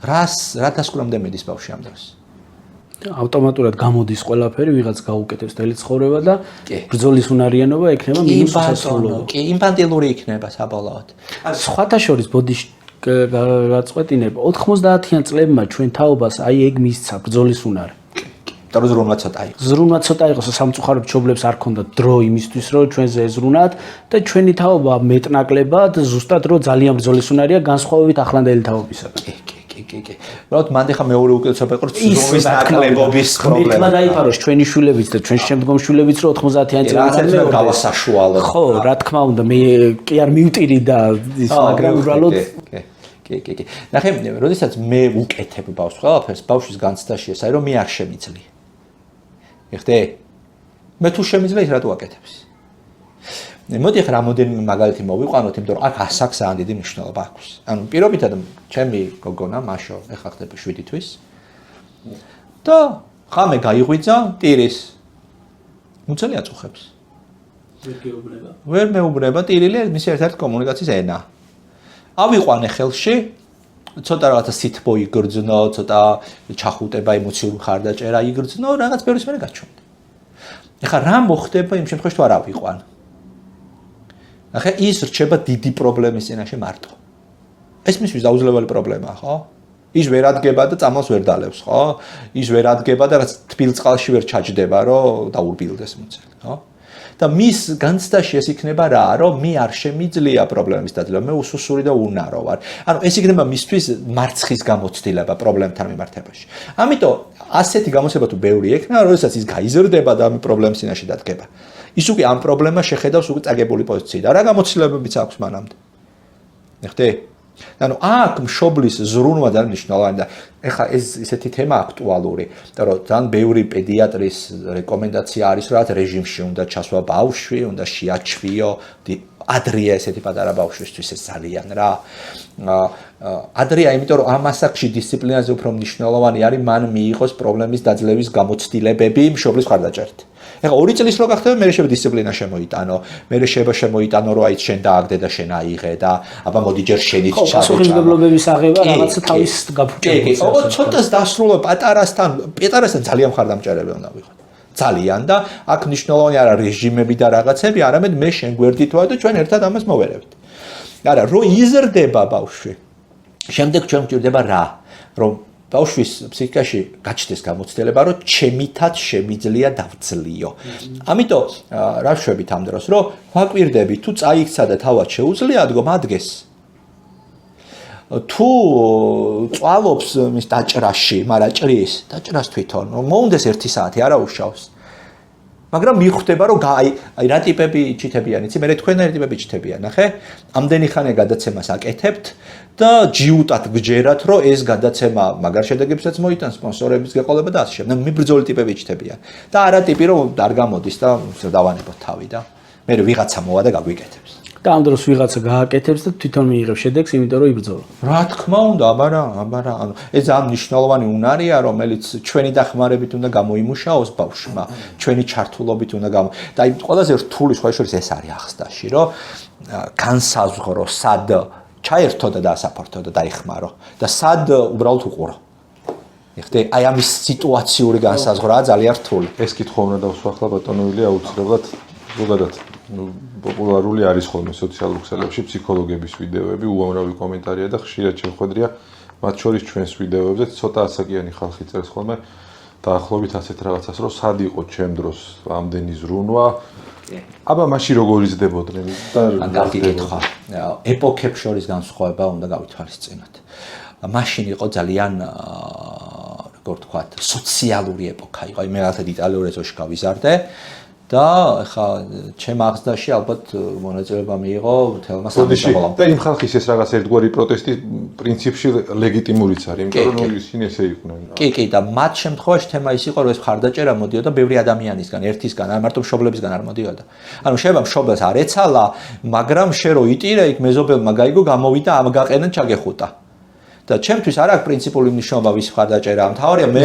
რა დასკვნამდე მედის ბავშვი ამ დროს? ავტომატურად გამოდის ყველაფერი, ვიღაც გაუკეთებს თელი ცხოვრება და ბრძოლის უნარიანობა ექნება მინუს სასრულო. კი, ინფანტილური იქნება საბოლოოდ. სხვათა შორის ბოდიში გაწყვეტინებ 90-იან წლებმა ჩვენ თაობას აი ეგ მისცა ბრძოლის უნარი. და ზრუნვა ცოტა იყო. ზრუნვა ცოტა იყო, სამწუხაროდ მშობლებს არ ქონდათ დრო იმისთვის, რომ ჩვენზე ეზრუნათ და ჩვენი თაობა მეტნაკლებად ზუსტად რომ ძალიან ბრძოლის უნარია განსხვავებით ახლანდელი თაობისაგან. კი. უბრალოდ მანდ ხა მეორე უკეთესობა იყო ზრუნვის ნაკლებობის პრობლემა. მეტმა დაიფაროს ჩვენი შვილებიც და ჩვენ შემდგომ შვილებიც რომ 90-იან წლებში გავასაშუალო. ხო, რა თქმა უნდა, მე კი არ მივტირი და ის მაგრამ უბრალოდ კი. ნახე, როდესაც მე უკეთებ ბავშვს ყველაფერს, ბავშვის განცდაში ეს არის რომ მე არ შემიძლია. ეხტე? მე თუ შემიძლია ის რატო აკეთებს? მოდი ახლა რამოდენიმე მაგალითი მოვიყვანოთ, იმიტომ რომ აქ ასაკს ძალიან დიდი მნიშვნელობა აქვს. ანუ პირობითად ჩემი გოგონა მაშო ეხლა ხდება 7 თვის. და ხამე გაიღვიძა ტირის. მუცელი აწუხებს. ვერ მეუბნება ტირილი მისი ერთ-ერთი კომუნიკაციის ენა. ავიყვანე ხელში ცოტა რაღაცა სითბო იგრძნო, ცოტა ჩახუტება, ემოციური ხარდაჭერა იგრძნო, რაღაც ბევრის მერე გაჩვენდა. ეხლა რა მოხდება იმ შემთხვევაში თუ არ ავიყვან? ახლა ის რჩება დიდი პრობლემის წინაშე მარტო. ეს მისთვის დაუძლეველი პრობლემაა, ხო? ის ვერ ადგება და წამალს ვერ დალევს, ხო? ის ვერ ადგება და რაც თბილ წყალში ვერ ჩაჯდება, რომ დაურბილდეს მუცელი, ხო? და მის განცდაში ეს იქნება რა, რომ მე არ შემიძლია პრობლემის დაძლევა, მე უსუსური და უნარო ვარ. ანუ ეს იქნება მისთვის მარცხის გამოცდილება პრობლემთან მიმართებაში. ამიტომ ასეთი გამოცდილება თუ ბევრი ექნება, როდესაც ის გაიზრდება და ამ პრობლემის წინაშე დადგება. ის უკვე ამ პრობლემას შეხედავს უკვე წაგებული პოზიციიდან. რა გამოცდილებებიც აქვს მანამდე? ნახე? ანუ აქ მშობლის ზრუნვა ძალიან მნიშვნელოვანია და ეხლა ეს ისეთი თემა აქტუალური, იმიტომ რომ ძალიან ბევრი პედიატრის რეკომენდაცია არის, რომ რეჟიმში უნდა ჩასვა ბავშვი, უნდა შეაჩვიო ადრია ესეთი პატარა ბავშვისთვის ეს ძალიან რა. ადრია, იმიტომ რომ ამ ასაკში დისციპლინაზე უფრო მნიშვნელოვანი არის მან მიიღოს პრობლემის დაძლევის გამოცდილებები მშობლის მხარდაჭერით. ეხლა 2 წლის რო გახდება, მე შეიძლება დისციპლინა შემოიტანო, მე შეიძლება შემოიტანო, რომ აი შენ დააგდე და შენ აიღე და აბა მოდი ჯერ შენიც ჩავეჭა. ხო, პასუხისმგებლობების აღება რაღაცა თავის გაფუჭებას. კი, ცოტას დასრულება პატარასთან ძალიან მხარდამჭერები უნდა ვიყოთ. ძალიან და აქ მნიშვნელოვანი არა რეჟიმები და რაღაცები, არამედ მე შენ გვერდით ვარ და ჩვენ ერთად ამას მოვერევთ. არა, რო იზრდება ბავშვი. შემდეგ ჩვენ გვჭირდება რა? რომ ბავშვის ფსიქიკაში გაჩნდეს გამოცდილება, რომ ჩემითაც შემიძლია დავძლიო. ამიტომ რა ვშვებით ამ დროს, რომ ვაკვირდები თუ წაიქცა და თავად შეუძლია ადგომ ადგეს. თუ წვალობს მის დაჭრაში, მაგრამ ჭრის, დაჭრას თვითონ მოუნდეს 1 საათი არა უშავს. მაგრამ მიხვდება რომ აი რა ტიპები ჩიტებიან, იცი, მე თქვენაერი ტიპები ჩიტებიან, ნახე? ამდენი ხანი გადაცემას აკეთებთ და ჯიუტად გჯერათ, რომ ეს გადაცემა მაგარ შედეგებსაც მოიტანს, სპონსორების გაყოლება და ასე შემდეგ. მე ბრძოლი ტიპები ჩიტებიან. და არა ტიპი რომ არ გამოდის და დავანებოთ თავი და მე ვიღაცა მოვა და გაგვიკეთებს. და ამ დროს ვიღაცა გააკეთებს და თვითონ მიიღებს შედეგს, იმიტომ რომ იბრძოლა. რა თქმა უნდა, აბარა, ანუ ეს ძალიან მნიშვნელოვანი უნარია, რომელიც ჩვენი დახმარებით უნდა გამოიმუშაოს ბავშვმა, ჩვენი ჩართულობით უნდა და აი ყველაზე რთული სხვა შორის ეს არის ახსნაში, რომ განსაზღვრო, სად ჩაერთო და დაასაფართო და დაიხმარო და სად უბრალოდ უყურო. ეხლა აი ამის სიტუაციური განსაზღვრაა ძალიან რთული. ეს კითხვა უნდა დავსვახლა ბატონოვილი აუცილებლად ზოგადად პოპულარული არის ხოლმე სოციალურ ქსელებში ფსიქოლოგების ვიდეოები, უამრავი კომენტარია და ხშირად შეხვედრია მათ შორის ჩვენს ვიდეოებზე ცოტა ასაკიანი ხალხი წერს ხოლმე დაახლოებით ასეთ რაღაცას, რომ სად იყო ჩემ დროს ამდენი ზრუნვა. აბა მაშინ როგორ იზრდებოდნენ და კარგი კითხვა. ეპოქებს შორის განსხვავება უნდა გავითვალისწინოთ. მაშინ იყო ძალიან როგორ ვთქვათ, სოციალური ეპოქა იყო. აი მე რაღაცა იტალიურ ეზოში გავიზარდე და ხა ჩემ აღზრდაში ალბათ მონაწილეობა მიიღო თელმა სამშაბათო. და იმ ხალხის ეს რაღაც ერთგვარი პროტესტი პრინციპში ლეგიტიმურიც არის, იმიტომ რომ ისინი ესე იყვნენ. კი, და მათ შემთხვევაში თემა ის იყო, რომ ეს მხარდაჭერა მოდიოდა ბევრი ადამიანისგან, ერთისგან, არ მარტო მშობლებისგან არ მოდიოდა. ანუ შეიძლება მშობელს არ ეცალა, მაგრამ შე რო იტირე, იქ მეზობელმა გაიგო, გამოვიდა, ამ გაყენან ჩაგეხუტა. და ჩემთვის არ აქვს პრინციპული მნიშვნელობა ვის მხარდაჭერა. მთავარია მე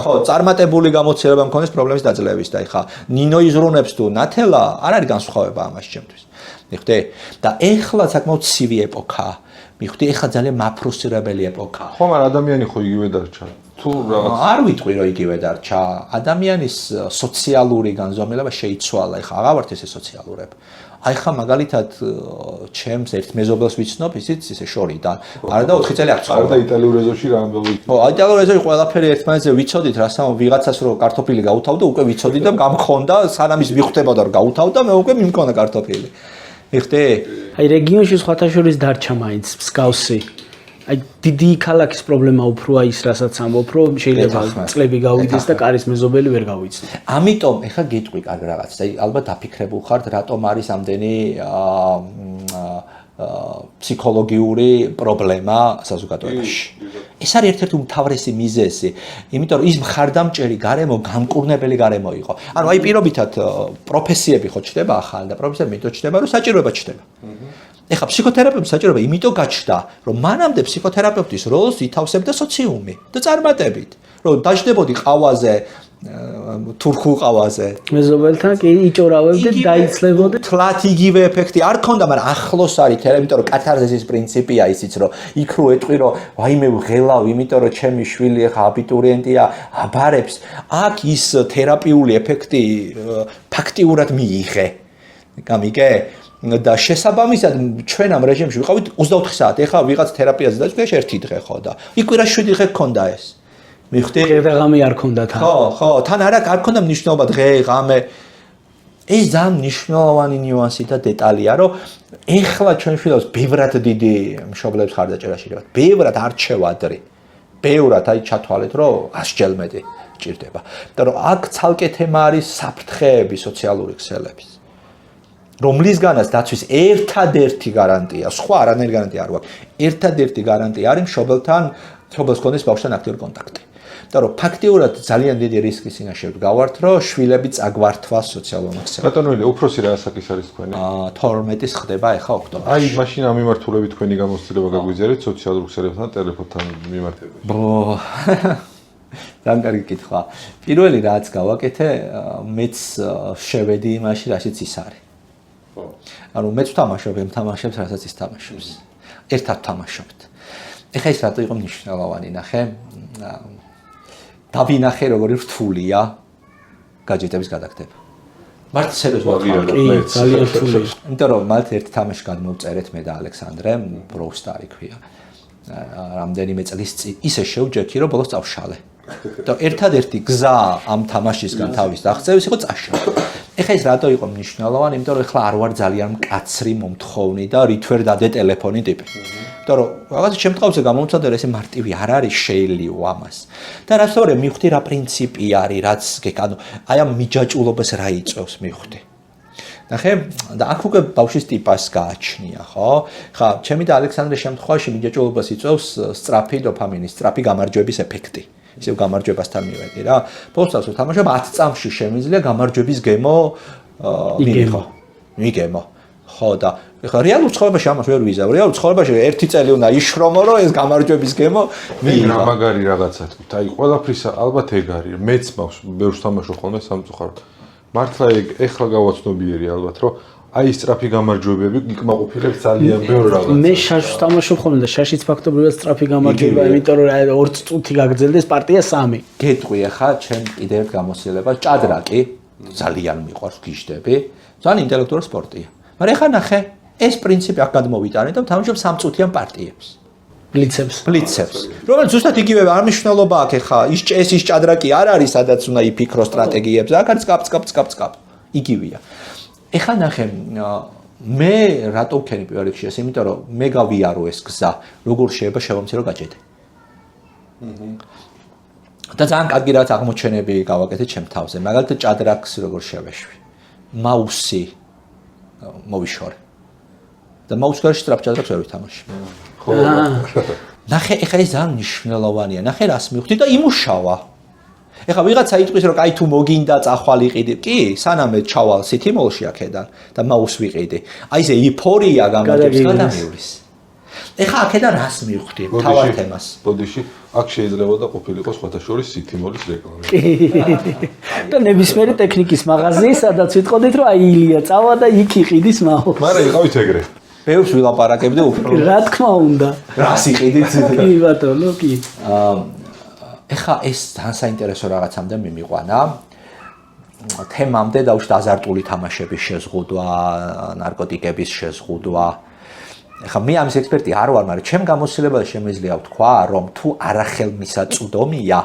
ხო წარმატებული გამოცდილება მქონდეს პრობლემის დაძლევის და ეხა ნინო იზრუნებს თუ ნათელა არ არის განსხვავება ამაში ჩემთვის. მიხვდი? და ეხლა საკმაოდ ცივი ეპოქაა. მიხვდი? ეხლა ძალიან მაფრუსტრებელი ეპოქაა. ხო, მაგრამ ადამიანი ხო იგივე დარჩა. თუ რაღაც არ ვიტყვი რომ იგივე დარჩა ადამიანის სოციალური განზომილება შეიცვალა ეხლა აღარ ვართ ესე სოციალურები აი ხა მაგალითად ჩემს ერთ მეზობელს ვიცნობ ისიც ისე შორიდან არა და 4 წელი არ არა და იტალიურ ეზოში რა ამბობ ხო იტალიურ ეზოში ყველაფერი ერთმანეთზე ვიცოდით რასაო ვიღაცას რო კარტოფილი გაუთავდა უკვე ვიცოდით და გამქონდა სანამ ის მიხვდებოდა რომ გაუთავდა მე უკვე მიმქონდა კარტოფილი მიხდე აი რეგიონში სხვათა შორის დარჩა მაინც მსგავსი აი დიდი ქალაქის პრობლემა უფრო ის რასაც ამბობ რომ შეიძლება წლები გავიდეს და კარის მეზობელი ვერ გავიცნო. ამიტომ ეხა გეტყვი კარგ რაღაცას. აი ალბათ დაფიქრებულ ხართ რატომ არის ამდენი ფსიქოლოგიური პრობლემა საზოგადოებაში. ეს არის ერთ-ერთი უმთავრესი მიზეზი, იმიტომ რომ ის მხარდამჭერი გარემო, გამკურნებელი გარემო იყო. ანუ აი პირობითად პროფესიები ხო ჩდება ახალ და პროფესიები მეტო ჩდება, რომ საჭიროება ჩდება. ეხლა ფსიქოთერაპევტი საჭიროება იმიტომ გაჩნდა, რომ მანამდე ფსიქოთერაპევტის როლს ითავსებდა სოციუმი და წარმატებით, რომ დაждდებოდი ყავაზე, თურქულ ყავაზე. მეზობელთან კი იჭორავებდეთ, დაიცლებოდეთ. თლათ იგივე ეფექტი არ ქონდა, მაგრამ ახლოს არის თერაპია, იმიტომ რომ კათარზისის პრინციპია ისიც, რომ იქ რო ეტყვი, რომ ვაიმე ვღელავ, იმიტომ რომ ჩემი შვილი ახლა აბიტურიენტია, აბარებს, აქ ის თერაპიული ეფექტი ფაქტიურად მიიღე. გამიგე? და შესაბამისად ჩვენ ამ რეჟიმში ვიყავით 24 საათი. ეხლა ვიღაც თერაპიაზე დაიწყო, ერთი დღე ხო და იკვირა 7 დღე გქონდა ეს. მიხდი? დღე-ღამე არ ქონდა თან. ხო, თან არ ქონდა მნიშვნელობა დღე-ღამე. ეს ძალიან მნიშვნელოვანი ნიუანსი და დეტალია, რომ ეხლა ჩვენ შვილებს ბევრად დიდი მშობლებს ხარდაჭერა შეიძლება. ბევრად არჩევადრი. ბევრად აი ჩათვალეთ, რომ 100 ჯერ მეტი ჭირდება. და რომ აქ ცალკე თემა არის საფრთხეები სოციალური ქსელების. რომლისგანაც დაცვის ერთადერთი გარანტია, სხვა არანაირი გარანტია არ გვაქვს. ერთადერთი გარანტია არის მშობელთან, მშობელს ქონდეს ბავშვთან აქტიური კონტაქტი. და რომ ფაქტიურად ძალიან დიდი რისკის წინაშე ვდგავართ, რომ შვილები წაგვართვა სოციალურ ქსელებს. ბატონო, უფროსი რა ასაკის არის თქვენი? 12-ის ხდება ახლა ოქტომბერში. აი, მაშინ ამ მიმართულებით თქვენი გამოცდილება გაგვიზიარეთ სოციალურ ქსელებთან ტელეფონთან მიმართებაში. ძალიან კარგი კითხვა. პირველი რაც გავაკეთე, მეც შევედი იმაში, რაშიც ის არის. ანუ მეც ვთამაშობ იმ თამაშებს, რასაც ის თამაშობს. ერთად ვთამაშობთ. ეხლა ეს რატო იყო მნიშვნელოვანი, ნახე. დავინახე როგორი რთულია გაჯეტების გადაგდება. მარტო სერიოზულად ძალიან რთულია. იმიტომ რომ მათ ერთ თამაში გადმოვწერეთ მე და ალექსანდრე, ბროუსტარი ქვია. რამდენიმე წლის წინ ისე შევჯექი, რომ ბოლოს წავშალე. და ერთადერთი გზა ამ თამაშისგან თავის დაღწევის იყო წაშალე. ეხლა ეს რატო იყო მნიშვნელოვანი, იმიტომ რომ ეხლა არ ვარ ძალიან მკაცრი, მომთხოვნი და რითვერ დადე ტელეფონი ტიპი. იმიტომ რომ რაღაცა შემთხვევაში გამომცადე, რომ ესე მარტივი არ არის შეელიო ამას. და რაც თორე მივხვდი რა პრინციპი არის, რაც ანუ აი ამ მიჯაჭულობას რა იწევს მივხვდი. ნახე, და აქ უკვე ბავშვის ტიპას გააჩნია, ხო? ხა, ჩემი და ალექსანდრეს შემთხვევაში მიჯაჭულობას იწევს სწრაფი დოფამინის, სწრაფი გამარჯვების ეფექტი. ისევ გამარჯვებასთან მივედი რა. ბოლოს ვთამაშობ 10 წამში შემიძლია გამარჯვების გემო მიიღო. მიგემო. ხო და ეხლა რეალურ ცხოვრებაში ამას ვერ ვიზავ. რეალურ ცხოვრებაში ერთი წელი უნდა იშრომო, რომ ეს გამარჯვების გემო მიიღო. რა მაგარი რაღაცა თქვით. აი, ყველაფრის ალბათ ეგ არის. მეც მაქვს ბევრს თამაშობ ხოლმე სამწუხაროდ. მართლა ეგ ეხლა გავაცნობიერი ალბათ, რომ აი სწრაფი გამარჯვებები იკმაყოფილებს ძალიან ბევრ რაღაცას. მე შაშს თამაშობ ხოლმე და შაშიც ფაქტობრივად სწრაფი გამარჯვება, იმიტომ რომ 2 წუთი გაგრძელდეს პარტია 3. გეტყვი ახლა ჩემ კიდევ ერთ გამოსილებას ჭადრაკი ძალიან მიყვარს გიჟდები. ძალიან ინტელექტუალური სპორტია. მაგრამ ახლა ნახე, ეს პრინციპი აქ გადმოვიტანე და ვთამაშობ 3 წუთიან პარტიებს. ბლიცებს. რომელიც ზუსტად იგივე არ მნიშვნელობა აქვს ახლა ის ჭადრაკი არ არის, სადაც უნდა იფიქრო სტრატეგიებზე. აქ არის კაპ. იგივეა. ეხლა ნახე, მე რატო ვქენი პირველ რიგში ეს, იმიტომ რომ მე გავიარო ეს გზა, როგორ შეიძლება შევამცირო გაჭედე. და ძალიან კარგი რაც აღმოჩენები გავაკეთე ჩემ თავზე. მაგალითად ჭადრაკს როგორ შევეშვი. მაუსი მოვიშორე. და მაუს გარშე სწრაფ ჭადრაკს ვერ ვითამაში. ხო. ნახე, ეხლა ეს ძალიან მნიშვნელოვანია. ნახე რას მივხვდი და იმუშავა. ეხლა ვიღაცა იტყვის რომ აი თუ მოგინდა წახვალ იყიდი. კი, სანამ ჩავალ სითიმოლში აქედან და მაუს ვიყიდი. აი ეს ეიფორია გამარჯვებს გადამივლის. ეხლა აქედან რას მივხვდი თავად თემას. ბოდიში, აქ შეიძლება და ყოფილიყო სხვათა შორის სითიმოლის რეკლამა. და ნებისმიერი ტექნიკის მაღაზია, სადაც ვიტყოდით რომ აი ილია წავა და იქ იყიდის მაუს. მაგრამ იყავით ეგრე. ბევრს ვილაპარაკებდი უფრო. რა თქმა უნდა. რას იყიდით? კი ბატონო, კი. ეხა ეს ძალიან საინტერესო რაღაცამდე მიმიყვანა. თემამდე დაუშვით აზარტული თამაშების შეზღუდვა, ნარკოტიკების შეზღუდვა. ეხა მე ამის ექსპერტი არ ვარ, მაგრამ ჩემ გამოცდილებაში შემიძლია ვთქვა, რომ თუ არახელმისაწვდომია,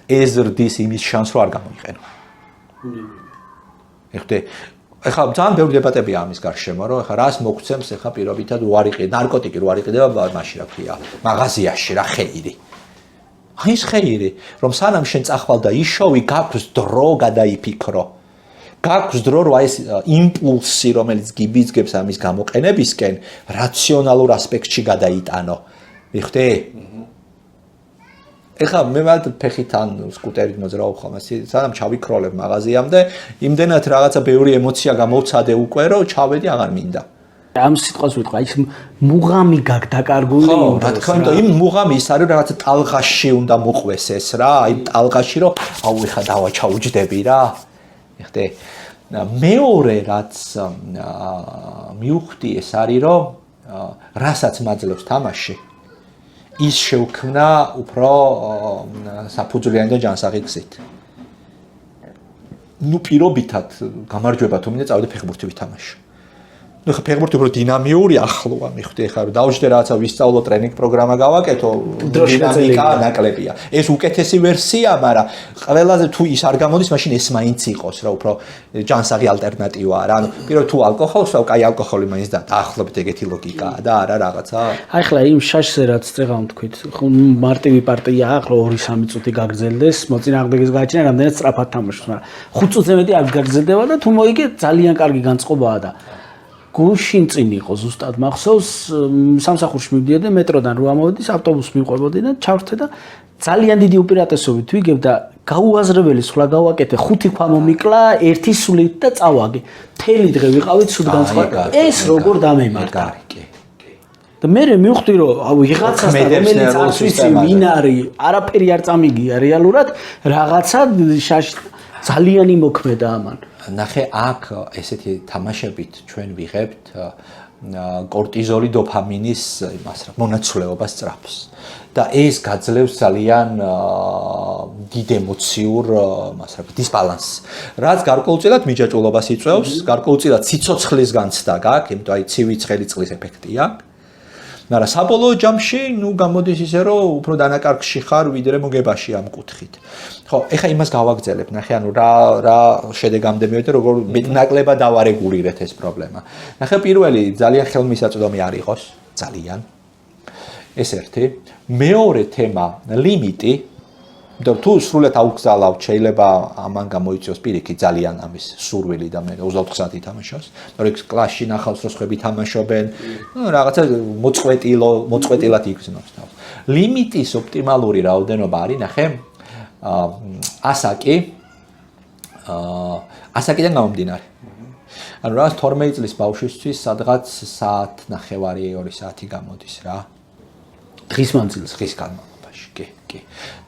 ეზრდის იმის შანსს რომ არ გამოიყენო. ეხლა ძალიან ბევრი დებატებია ამის გარშემო, რომ ეხლა რას მოგცემს ეხლა პირობითად უარი ნარკოტიკი რო არ იყიდება მაშინ რა ქვია, მაღაზიაში რა ხეირი. აი ეს ხეირი, რომ სანამ შენ წახვალ და იშოვი, გაქვს დრო გადაიფიქრო. გაქვს დრო რომ აი ეს იმპულსი, რომელიც გიბიძგებს ამის გამოყენებისკენ, რაციონალურ ასპექტში გადაიტანო. მიხდი? ეხლა მე მათ ფეხით ან სკუტერით მოძრაობ ხოლმე, სანამ ჩავიქროლებ მაღაზიამდე, იმდენად რაღაცა ბევრი ემოცია გამოვცადე უკვე, რომ ჩავედი აღარ მინდა. ამ სიტყვას ვიტყვი, აი ეს მუღამი გაკ დაკარგული ხო, რა თქმა უნდა, იმ მუღამი ის არის რაღაცა ტალღაში უნდა მოყვეს ეს რა, აი ტალღაში რომ აუ ეხა დავაჩაუჯდები რა. მიხდი? მეორე რაც მივხვდი ეს არის რომ რასაც მაძლევს თამაში ის შევქმნა უფრო საფუძვლიანი და ჯანსაღი გზით. ნუ პირობითად გამარჯვება თუ მინდა წავიდე ფეხბურთი ვითამაშო. ნუ ხა ფეხბურთი უფრო დინამიური ახლოა, მიხდი ხა რომ დავждე რაღაცა ვისწავლო ტრენინგ პროგრამა გავაკეთო, დინამიკა ნაკლებია. ეს უკეთესი ვერსია, მაგრამ ყველაზე თუ ის არ გამოდის, მაშინ ეს მაინც იყოს რა, უფრო ჯანსაღი ალტერნატივაა რა. ანუ პირველ თუ ალკოჰოლს, კაი ალკოჰოლი მაინც და დაახლოებით ეგეთი ლოგიკაა და არა რაღაცა. აი ხლა იმ შაშზე რაც წეღავ თქვით, მარტივი პარტია ახლა 2-3 წუთი გაგრძელდეს, მოწინააღმდეგეს გააჩინა, რამდენად სწრაფად თამაშობს, მაგრამ 5 წუთზე მეტი არ გაგრძელდება და თუ მოიგე ძალიან კარგი განწყობაა და გუშინ წინ იყო ზუსტად მახსოვს სამსახურში მივდიოდი მეტროდან რო ამოვედი ავტობუსს მივყვებოდი და ჩავრთე და ძალიან დიდი უპირატესობით ვიგებ და გაუაზრებელი სვლა გავაკეთე 5 ქვა მომიკლა 1 სულით და წავაგე მთელი დღე ვიყავით სულ განსხვავებული ეს როგორ დამემართა და მე მივხვდი რომ ვიღაცასთან რომელიც არ ვიცი ვინ არის არაფერი არ წამიგია რეალურად რაღაცა ძალიან იმოქმედა ამან ნახე აქ ესეთი თამაშებით ჩვენ ვიღებთ კორტიზოლი დოფამინის იმას რა მონაცვლეობას სწრაფს და ეს გაძლევს ძალიან დიდ ემოციურ იმას რა დისბალანსს რაც გარკვეულწილად მიჯაჭვულობას იწვევს გარკვეულწილად სიცოცხლის განცდა გაქვს იმიტომ აი ცივი ცხელი წყლის ეფექტი აქვს მაგრამ საბოლოო ჯამში ნუ გამოდის ისე რომ უფრო დანაკარგში ხარ ვიდრე მოგებაში ამ კუთხით. ხო, ეხა იმას გავაგრძელებ, ნახე, ანუ რა შედეგამდე მივედე, როგორ მეტნაკლებად დავარეგულირეთ ეს პრობლემა. ნახე, პირველი ძალიან ხელმისაწვდომი არ იყოს, ძალიან. ეს ერთი. მეორე თემა, ლიმიტი. თუ სრულად აუგზავნავ, შეიძლება ამან გამოიწვიოს პირიქით ძალიან ამის სურვილი და მე 24 საათი თამაშობს. თორე კლასში ნახავს რომ სხვები თამაშობენ, რაღაცა მოწყვეტილად იგრძნობს თავს. ლიმიტის ოპტიმალური რაოდენობა არის, ნახე, ასაკიდან გამომდინარე. ანუ რაღაც 12 წლის ბავშვისთვის სადღაც საათნახევარი 2 საათი გამოდის რა. დღის მანძილზე. დღის განმავლობაში. კი.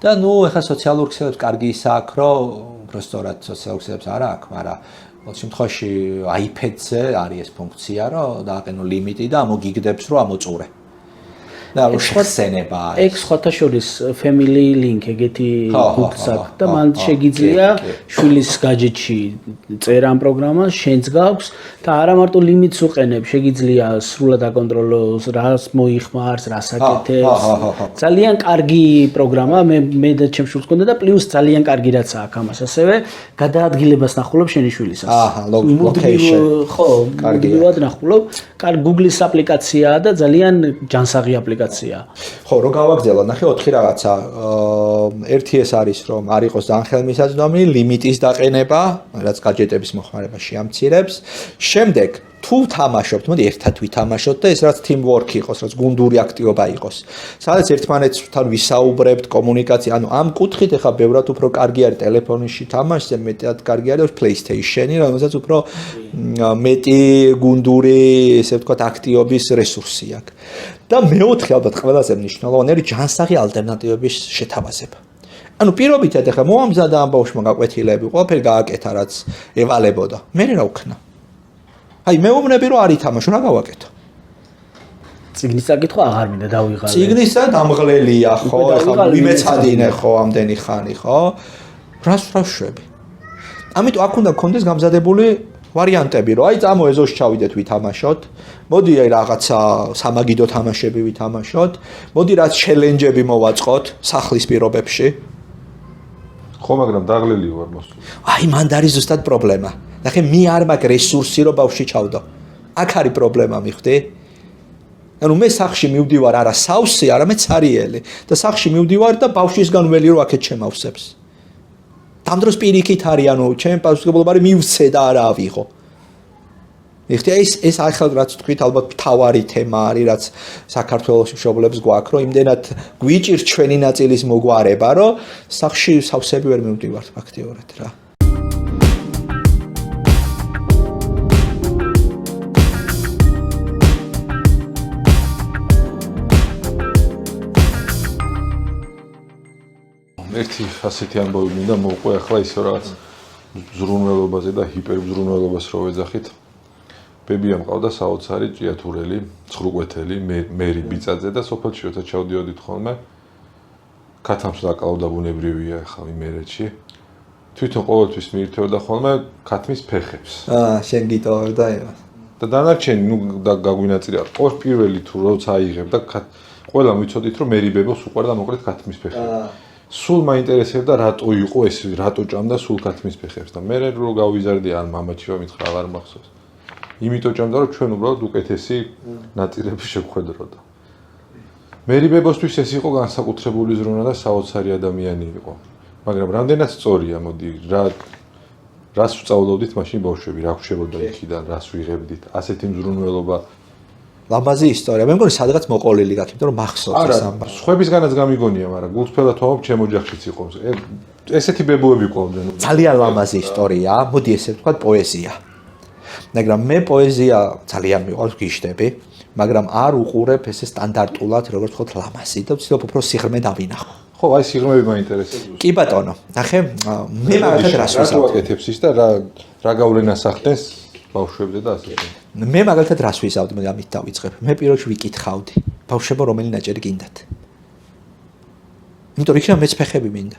და ნუ ეხა სოციალურ ქსელებს კარგი ისაა, რომ უბრალოდ სოციალურ ქსელებს არ აქვს, მაგრამ ყოველ შემთხვევაში iPad-ზე არის ეს ფუნქცია, რომ დააყენო ლიმიტი და ამოგიგდებს რომ ამოწურე. და რო შეხსენება ეს სხვათა შორის family link ეგეთი ფუნქცია აქვს და მან შეგიძლია შვილის gadget-ში წერა ამ პროგრამას, შენც გაქვს და არა მარტო ლიმიტს უყენებ, შეგიძლია სრულად აკონტროლოს, რას მოიხმარს, რას აკეთებს. ძალიან კარგი პროგრამა, მე და ჩემს შვილს მქონდა და პლუს ძალიან კარგი რაც აქვს ამას, ასევე გადაადგილებას ნახულობ შენი შვილისას. location. ხო, კარგია ნახულობ. კარგი Google-ის აპლიკაციაა და ძალიან ჯანსაღი აპლიკაცია. ხო, რო გავაგზავნო, ნახე 4 რაღაცა. ერთი ეს არის, რომ არ იყოს ძალიან ხელმისაწვდომი, ლიმიტის დაყენება, რაც gadget-ების მოხმარებას შეამცირებს. შემდეგ, თუ თამაშობთ, მოდი ერთად ვითამაშოთ და ეს რაც teamwork იყოს, რაც გუნდური აქტივობა იყოს. სადაც ერთმანეთთან ვისაუბრებთ, კომუნიკაცია, ანუ ამ კუთხით ახლა ბევრად უფრო კარგი არის ტელეფონში თამაშზე, მეტად კარგი არის PlayStation-ი, რომელსაც უფრო მეტი გუნდური, ესე ვთქვათ, აქტივობის რესურსი აქვს. და მეოთხე ალბათ ყველაზე მნიშვნელოვანი არის ჯანსაღი ალტერნატივების შეთავაზება. ანუ პირობითად ახლა მოამზადა ამ ბავშვმა გაკვეთილები, ყველაფერი გააკეთა, რაც ევალებოდა. მე რა ვქნა? აი მეუბნები რომ არ ითამაშო, რა გავაკეთო? ციგნის წაკითხვა აღარ მინდა დავიღალე. ციგნისა დამღლელია ხო, უკვე ეხლა დავიღალე, ვიმეცადინე ხო ამდენი ხანი ხო? რას შვები? ამიტომ აქ უნდა გქონდეს გამზადებული ვარიანტები, რომ აი წამო ეზოში ჩავიდეთ ვითამაშოთ. მოდი აი რაღაცა სამაგიდო თამაშები ვითამაშოთ. მოდი რაც ჩელენჯები მოვაწყოთ სახლის პირობებში. ხო, მაგრამ დაღლილი ვარ მოსული. აი მანდ არის ზუსტად პრობლემა. ნახე, მე არ მაქვს რესურსი, რომ ბავშვი ჩავდო. აქ არის პრობლემა, მიხვდი? ანუ მე სახში მივდივარ არა სავსე, არამედ ცარიელი და სახში მივდივარ და ბავშვისგან ველი რომ აქეთ შემავსებს. ამ დროს პირიქით არის, ანუ ჩემ პასუხისმგებლობა არის მივცე და არა ავიღო. ეხლა ეს ახლა რაც თქვით, ალბათ მთავარი თემა არის, რაც საქართველოს მშობლებს გვაქვს, რომ იმდენად გვიჭირს ჩვენი ნაწილის მოგვარება, რომ სახში სავსები ვერ მივდივართ ფაქტიურად რა. ერთი ასეთი ამბავი მინდა მოუყვე ახლა ისე რაღაც ზრუნველობაზე და ჰიპერზრუნველობას რო ვეძახით. ბებია მყავდა საოცარი ჭიათურელი, ცხრუკვეთელი, მერი ბიწაძე და სოფელში როცა ჩავდიოდით ხოლმე ქათამს დაკავდა ბუნებრივია ახლა იმერეთში. თვითონ ყოველთვის მიირთმევდა ხოლმე ქათმის ფეხებს. შენ გიტოვებდა იმას. და დანარჩენი ნუ გაგვინაწილე. პირველი თუ როცა აიღებ და ყველა ვიცოდით რომ მერი ბებოს უყვარდა მოკლედ ქათმის ფეხები. სულ მაინტერესებდა რატო იყო ეს, რატო ჭამდა სულ ქათმის ფეხებს და მე რო გავიზარდი ან მამაჩივა მითხრა აღარ მახსოვს. იმიტომ ჭამდა რომ ჩვენ უბრალოდ უკეთესი ნაწილები შევხვედროდა. მერი ბებოსთვის ეს იყო განსაკუთრებული ზრუნა და საოცარი ადამიანი იყო. მაგრამ რამდენად სწორია, მოდი რას ვწავლობდით მაშინ ბავშვები, რა გვშებოდა იქიდან, რას ვიღებდით, ასეთი მზრუნველობა. ლამაზი ისტორია. მე მგონი სადღაც მოყოლილი გაქვს, იმიტომ რომ მახსოვს ეს ამბავი. სხვებისგანაც გამიგონია, მაგრამ გულწრფელად ვამბობ, ჩემ ოჯახშიც იყო. ესეთი ბებოები ყავდნენ. ძალიან ლამაზი ისტორია, მოდი ესე ვთქვათ, პოეზია. მაგრამ მე პოეზია ძალიან მიყვარს, გიშდები, მაგრამ არ უყურებ ესე სტანდარტულად, როგორც ვთქვათ, ლამაზი და ვცდილობ უფრო სიღრმე დავინახო. ხო, აი სიღრმეები მაინტერესებს. კი ბატონო, ნახე, მე მაგალითად რას ვიზავდი? აკეთებს ის და რა გავლენას ახდენს ბავშვებზე და ასე. მე მაგალითად რას ვიზავდი, მე ამით დავიწყებ. მე პირველში ვიკითხავდი, ბავშვებო, რომელი ნაჭერი გინდათ? იმიტომ იქნება მეც ფეხები მინდა.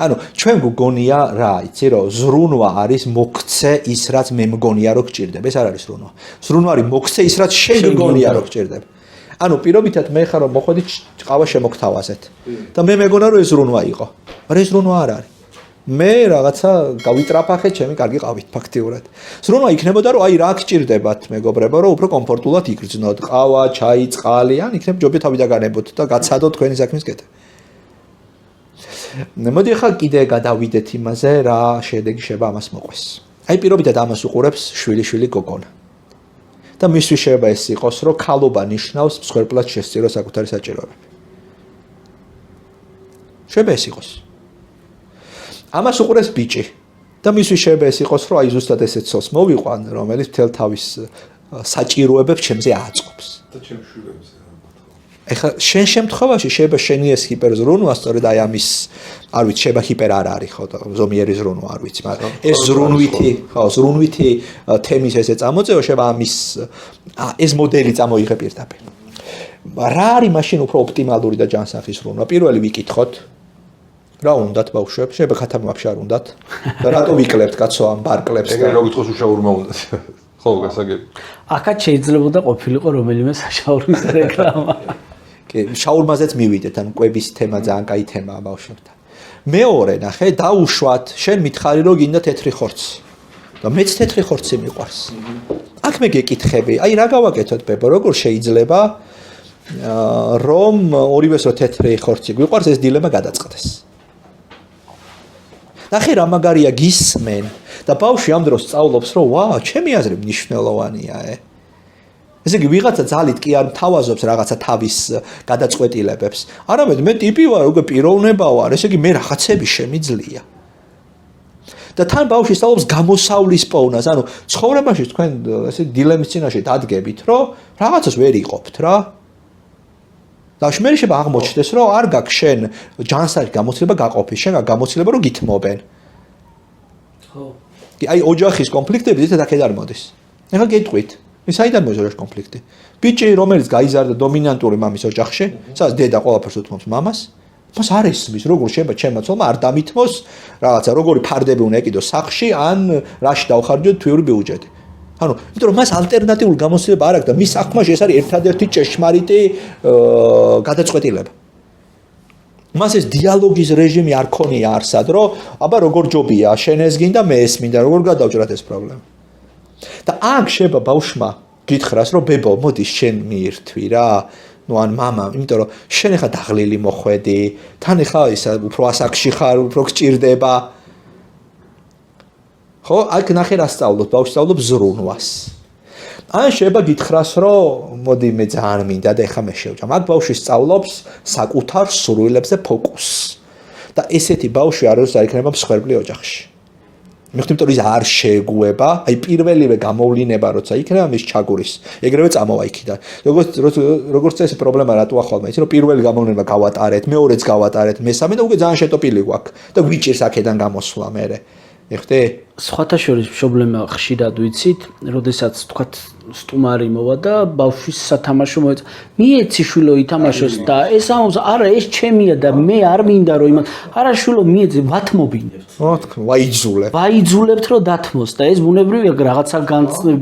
ანუ ჩვენ გგონია რა, იცი რომ ზრუნვა არის მოქცე ის რაც მე მგონია რომ გჭირდება. ეს არ არის ზრუნვა. ზრუნვა არის მოქცე ის რაც შენ გგონია რომ გჭირდება. ანუ პირობითად მე ხარ რომ მოხვედი ყავა შემოგთავაზეთ. და მე მეგონა რომ ეს ზრუნვა იყო. მაგრამ ეს ზრუნვა არ არის. მე რაღაცა გავიტრაფახე ჩემი კარგი ყავით ფაქტიურად. ზრუნვა იქნებოდა რომ აი რა გჭირდებათ მეგობრებო რომ უფრო კომფორტულად იგრძნოთ. ყავა, ჩაი, წყალი, ან იქნებ ჯობია თავი დაგანებოთ და გაცადოთ თქვენი საქმის კეთება. მოდი ახლა კიდე გადავიდეთ იმაზე რა შედეგი შეიძლება ამას მოყვეს. აი პირობითად ამას უყურებს შვილი გოგონა. და მისთვის შეიძლება ეს იყოს რომ ქალობა ნიშნავს მსხვერპლად შესწირო საკუთარი საჭიროებები. შეიძლება ეს იყოს. ამას უყურებს ბიჭი და მისთვის შეიძლება ეს იყოს რომ აი ზუსტად ესეც სოს მოვიყვან რომელიც მთელ თავის საჭიროებებს ჩემზე აწყობს. და ჩემ შვილებზე. ეხლა შენ შემთხვევაში შეიძლება შენი ეს ჰიპერზრუნვა სწორედ აი ამის არ ვიცი შეიძლება ჰიპერ არ არის ხო და ზომიერი ზრუნვა არ ვიცი მაგრამ ეს ზრუნვითი თემის ესე წამოწევა შეიძლება ამის ეს მოდელი წამოიღე პირდაპირ რა არის მაშინ უფრო ოპტიმალური და ჯანსაღი ზრუნვა პირველი ვიკითხოთ რა უნდათ ბავშვებს შეიძლება ხათამ ვაფშე არ უნდათ და რატო ვიკლებთ კაცო ამ ბარკლებს ეგრე რო გითხოს უშაურმა უნდათ ხო გასაგები აქაც შეიძლებოდა ყოფილიყო რომელიმე საშაურის რეკლამა კი შაურმაზეც მივიდეთ ან კვების თემა ძალიან კაი თემაა ბავშვებთან მეორე ნახე დაუშვათ შენ მითხარი რომ გინდა თეთრი ხორცი და მეც თეთრი ხორცი მიყვარს აქ მე გეკითხები აი რა გავაკეთოთ ბებო როგორ შეიძლება რომ ორივეს რო თეთრი ხორცი გვიყვარს ეს დილემა გადაწყდეს ნახე რა მაგარია გისმენ და ბავშვი ამ დროს სწავლობს რომ ვა ჩემი აზრი მნიშვნელოვანია ესე იგი ვიღაცა ძალით კი არ თავაზობს რაღაცა თავის გადაწყვეტილებებს არამედ მე ტიპი ვარ უკვე პიროვნება ვარ ესე იგი მე რაღაცები შემიძლია და თან ბავშვი სწავლობს გამოსავლის პოვნას ანუ ცხოვრებაში თქვენ ესე დილემის წინაშე დადგებით რომ რაღაცას ვერ იყოფთ რა და მე შეიძლება აღმოჩნდეს რომ არ გაქვს შენ ჯანსაღი გამოცდილება გაყოფის შენ გაქვს გამოცდილება რომ გითმობენ ხო აი ოჯახის კონფლიქტები ზედა აქედან მოდის ეხლა გეტყვით საიდან მოიძრა კონფლიქტი? ბიჭი, რომელიც გაიზარდა დომინანტური მამის ოჯახში, სადაც დედა ყველაფერს უთმობს მამას, მას არ ესმის, როგორ შეიძლება ჩემმა ცოლმა არ დამითმოს რაღაცა, როგორი ფარდები უნდა ეკიდოს სახლში, ან რაში დავხარჯოთ თვიური ბიუჯეტი. ანუ, იმიტომ რომ მას ალტერნატიული გამოცდილება არ აქვს და მის საქმეში ეს არის ერთადერთი ჭეშმარიტი გადაწყვეტილება. მას ეს დიალოგის რეჟიმი არ ქონია არსად, რომ აბა როგორ ჯობია, შენ ეს გინდა, მე ეს მინდა, როგორ გადავჭრათ ეს პრობლემა. და აქ შეიძლება ბავშვმა გითხრას, რომ ბებო, მოდი შენ მიირთვი რა. ნუ ან მამა, იმიტომ რომ შენ ახლა დაღლილი მოხვედი, თან ახლა ისა უფრო ასაკში ხარ, უფრო გჭირდება. ხო, აქ ნახე რა სწავლობ, ბავშვი სწავლობს ზრუნვას. ან შეიძლება გითხრას, რომ მოდი მე ძალიან მინდა და ეხლა მე შევჭამ. აქ ბავშვი სწავლობს საკუთარ სურვილებზე ფოკუსს. და ესეთი ბავშვი არის იქნება მსხვერპლი ოჯახში. მიხდით რომ ის არ შეგუება, აი პირველივე გამოვლინება როცა იქნება მის ჩაგურის. ეგრევე წამოვა იქიდან. როგორც წესი პრობლემა რატო ახალმა, იცი რომ პირველი გამოვლინება გავატარეთ, მეორეც გავატარეთ, მესამე და უკვე ძალიან შეტოპილი გვაქვს და გვიჭირს აქედან გამოსვლა მერე. ეხტე სხვათა შორის პრობლემა ხშირად ვიცით, როდესაც თქვათ სტუმარი მოვა და ბავშვის სათამაშო მოეწ. მიეცი შვილო ითამაშოს და ეს ამბობს, არა ეს ჩემია და მე არ მინდა რომ იმას. არა შვილო მიეცი, ვათმობინებთ. ვაიძულებ. ვაიძულებთ რომ დათმოს და ეს ბუნებრივია რაღაცა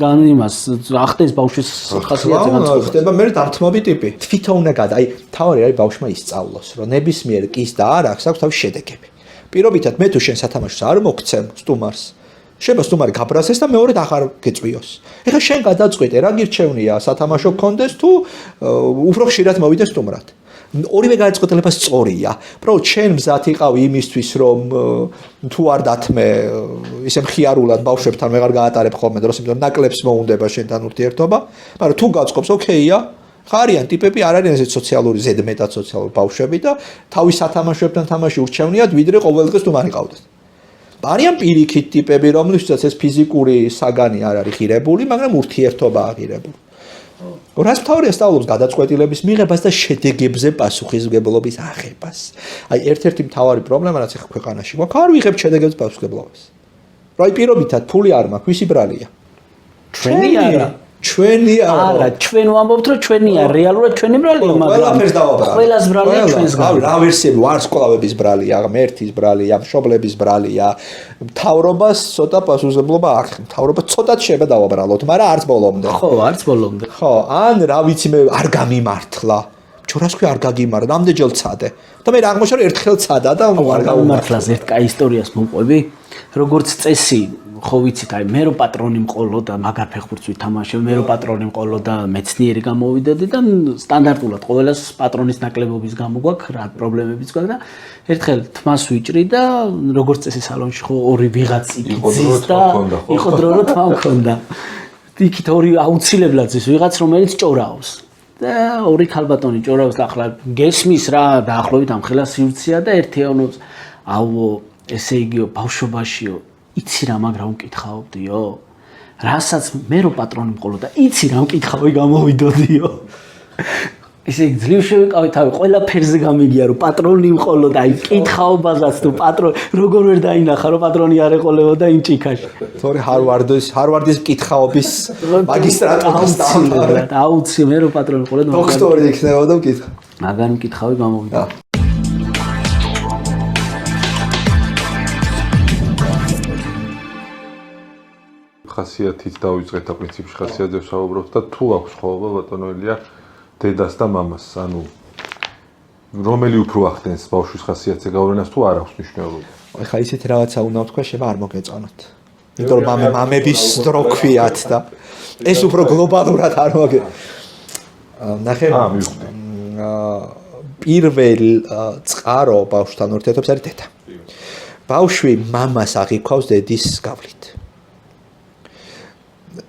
გან იმას ახდენს ბავშვის ხასიათზე განწყობა. ხდება მე დამთმობი ტიპი. თვითონ უნდა გადა, აი თავი არის ბავშვმა ისწავლოს, რომ ნებისმიერ კის და არ აქვს თავის შედეგები. პირობითად მე თუ შენ სათამაშოს არ მოგცემ სტუმარს, შეიძლება სტუმარი გაბრაზდეს და მეორედ აღარ გეწვიოს. ეხლა შენ გადაწყვეტე, რა გირჩევნია, სათამაშო გქონდეს თუ უფრო ხშირად მოვიდეს სტუმრად. ორივე გადაწყვეტილება სწორია. უბრალოდ შენ მზად იყავი იმისთვის, რომ თუ არ დათმე, ისე მხიარულად ბავშვებთან ვეღარ გაატარებ ხოლმე დროს, იმიტომ ნაკლებს მოუნდება შენთან ურთიერთობა, მაგრამ თუ გაწყობს, ოკეია. ხარიან ტიპები არ არიან ესეთ სოციალური ზედმეტად სოციალური ბავშვები და თავის სათამაშოებთან თამაში ურჩევნიათ, ვიდრე ყოველ დღეს თუ მარიყავდეთ. არიან პირიქით ტიპები, რომლისთვისაც ეს ფიზიკური საგანი არ არის ღირებული, მაგრამ ურთიერთობა აღირებული. რას მთავარია სწავლობს გადაწყვეტილების მიღებას და შედეგებზე პასუხისმგებლობის აღებას. აი ერთ-ერთი მთავარი პრობლემა რაც ახლა ქვეყანაში გვაქვს, არ ვიღებთ შედეგებზე პასუხისმგებლობას. რა პირობითად ფული არ მაქვს, ვისი ბრალია? ჩვენი არა. ჩვენი არა, ჩვენ ვამბობთ რომ ჩვენია, რეალურად ჩვენი ბრალია, მაგრამ ყველაფერს დავაბრალე. ყველას ბრალია ჩვენს გან. რა ვერსიები ვარ სკოლავების ბრალია, ღმერთის ბრალია, მშობლების ბრალია. მთავრობას ცოტა პასუხისმგებლობა აქვს. მთავრობა ცოტა შეიძლება დავაბრალოთ, მაგრამ არც ბოლომდე. ხო, არც ბოლომდე. ხო, ან რა ვიცი მე არ გამიმართლა. ჩორას ქვი არ გაგიმარა, რამდენჯერ ცადე. და მე აღმოჩნდა რომ ერთხელ ცადა და არ გამიმართლას ერთ კაი ისტორიას მოვყვები. როგორც წესი ხო ვიცით, აი მე რო პატრონი მყოლო და მაგარ ფეხბურთს ვითამაშე, მე რო პატრონი მყოლო და მეცნიერი გამოვიდოდი და სტანდარტულად ყოველას პატრონის ნაკლებობის გამო გვაქვს, რა პრობლემებიც გვაქვს და ერთხელ თმას ვიჭრი და როგორც წესი სალონში ხო ორი ვიღაც იქძის და იყო დრო რომ თმა მქონდა. იქით ორი აუცილებლად ზის ვიღაც რომელიც ჭორაობს. და ორი ქალბატონი ჭორაობს და ახლა გესმის რა დაახლოებით ამ ხელა სივრცეა და ერთეონობს. აუო, ესე იგიო ბავშვობაშიო იცი რა მაგრა უკითხაობდიო? რასაც მე რო პატრონი მყოლო და იცი რა უკითხავი გამოვიდოდიო? ესე იგი ძლივ შევიკავე თავი, ყველაფერზე გამიგია რომ პატრონი მყოლო და აი კითხაობაზაც თუ პატრონი როგორ ვერ დაინახა რომ პატრონი არ ეყოლებოდა იმ ჭიქაში. თორე ჰარვარდის კითხაობის მაგისტრატურის დამთავრდა. აუცი მე რო პატრონი მყოლო და დოქტორი იქნებოდა და მკითხა. მაგარი მკითხავი გამოვიდა. ხასიათით დავიწყეთ და პრინციპში ხასიათებს ვსაუბრობთ და თუ აქვს ხოვობა ბატონოელია დედას და მამას, ანუ რომელი უფრო ახდენს ბავშვის ხასიათზე გავლენას თუ არ აქვს მნიშვნელობა? ეხლა ისეთი რაღაცა უნდა ვთქვა, შეიძლება არ მოგეწონოთ. იმიტომ რომ მამების დრო ქვიათ და ეს უფრო გლობალურად არ მოგე. ნახე. მივხვდი. პირველ წყარო ბავშვთან ურთიერთობს არის დედა. ბავშვი მამას აღიქვავს დედის გავლით.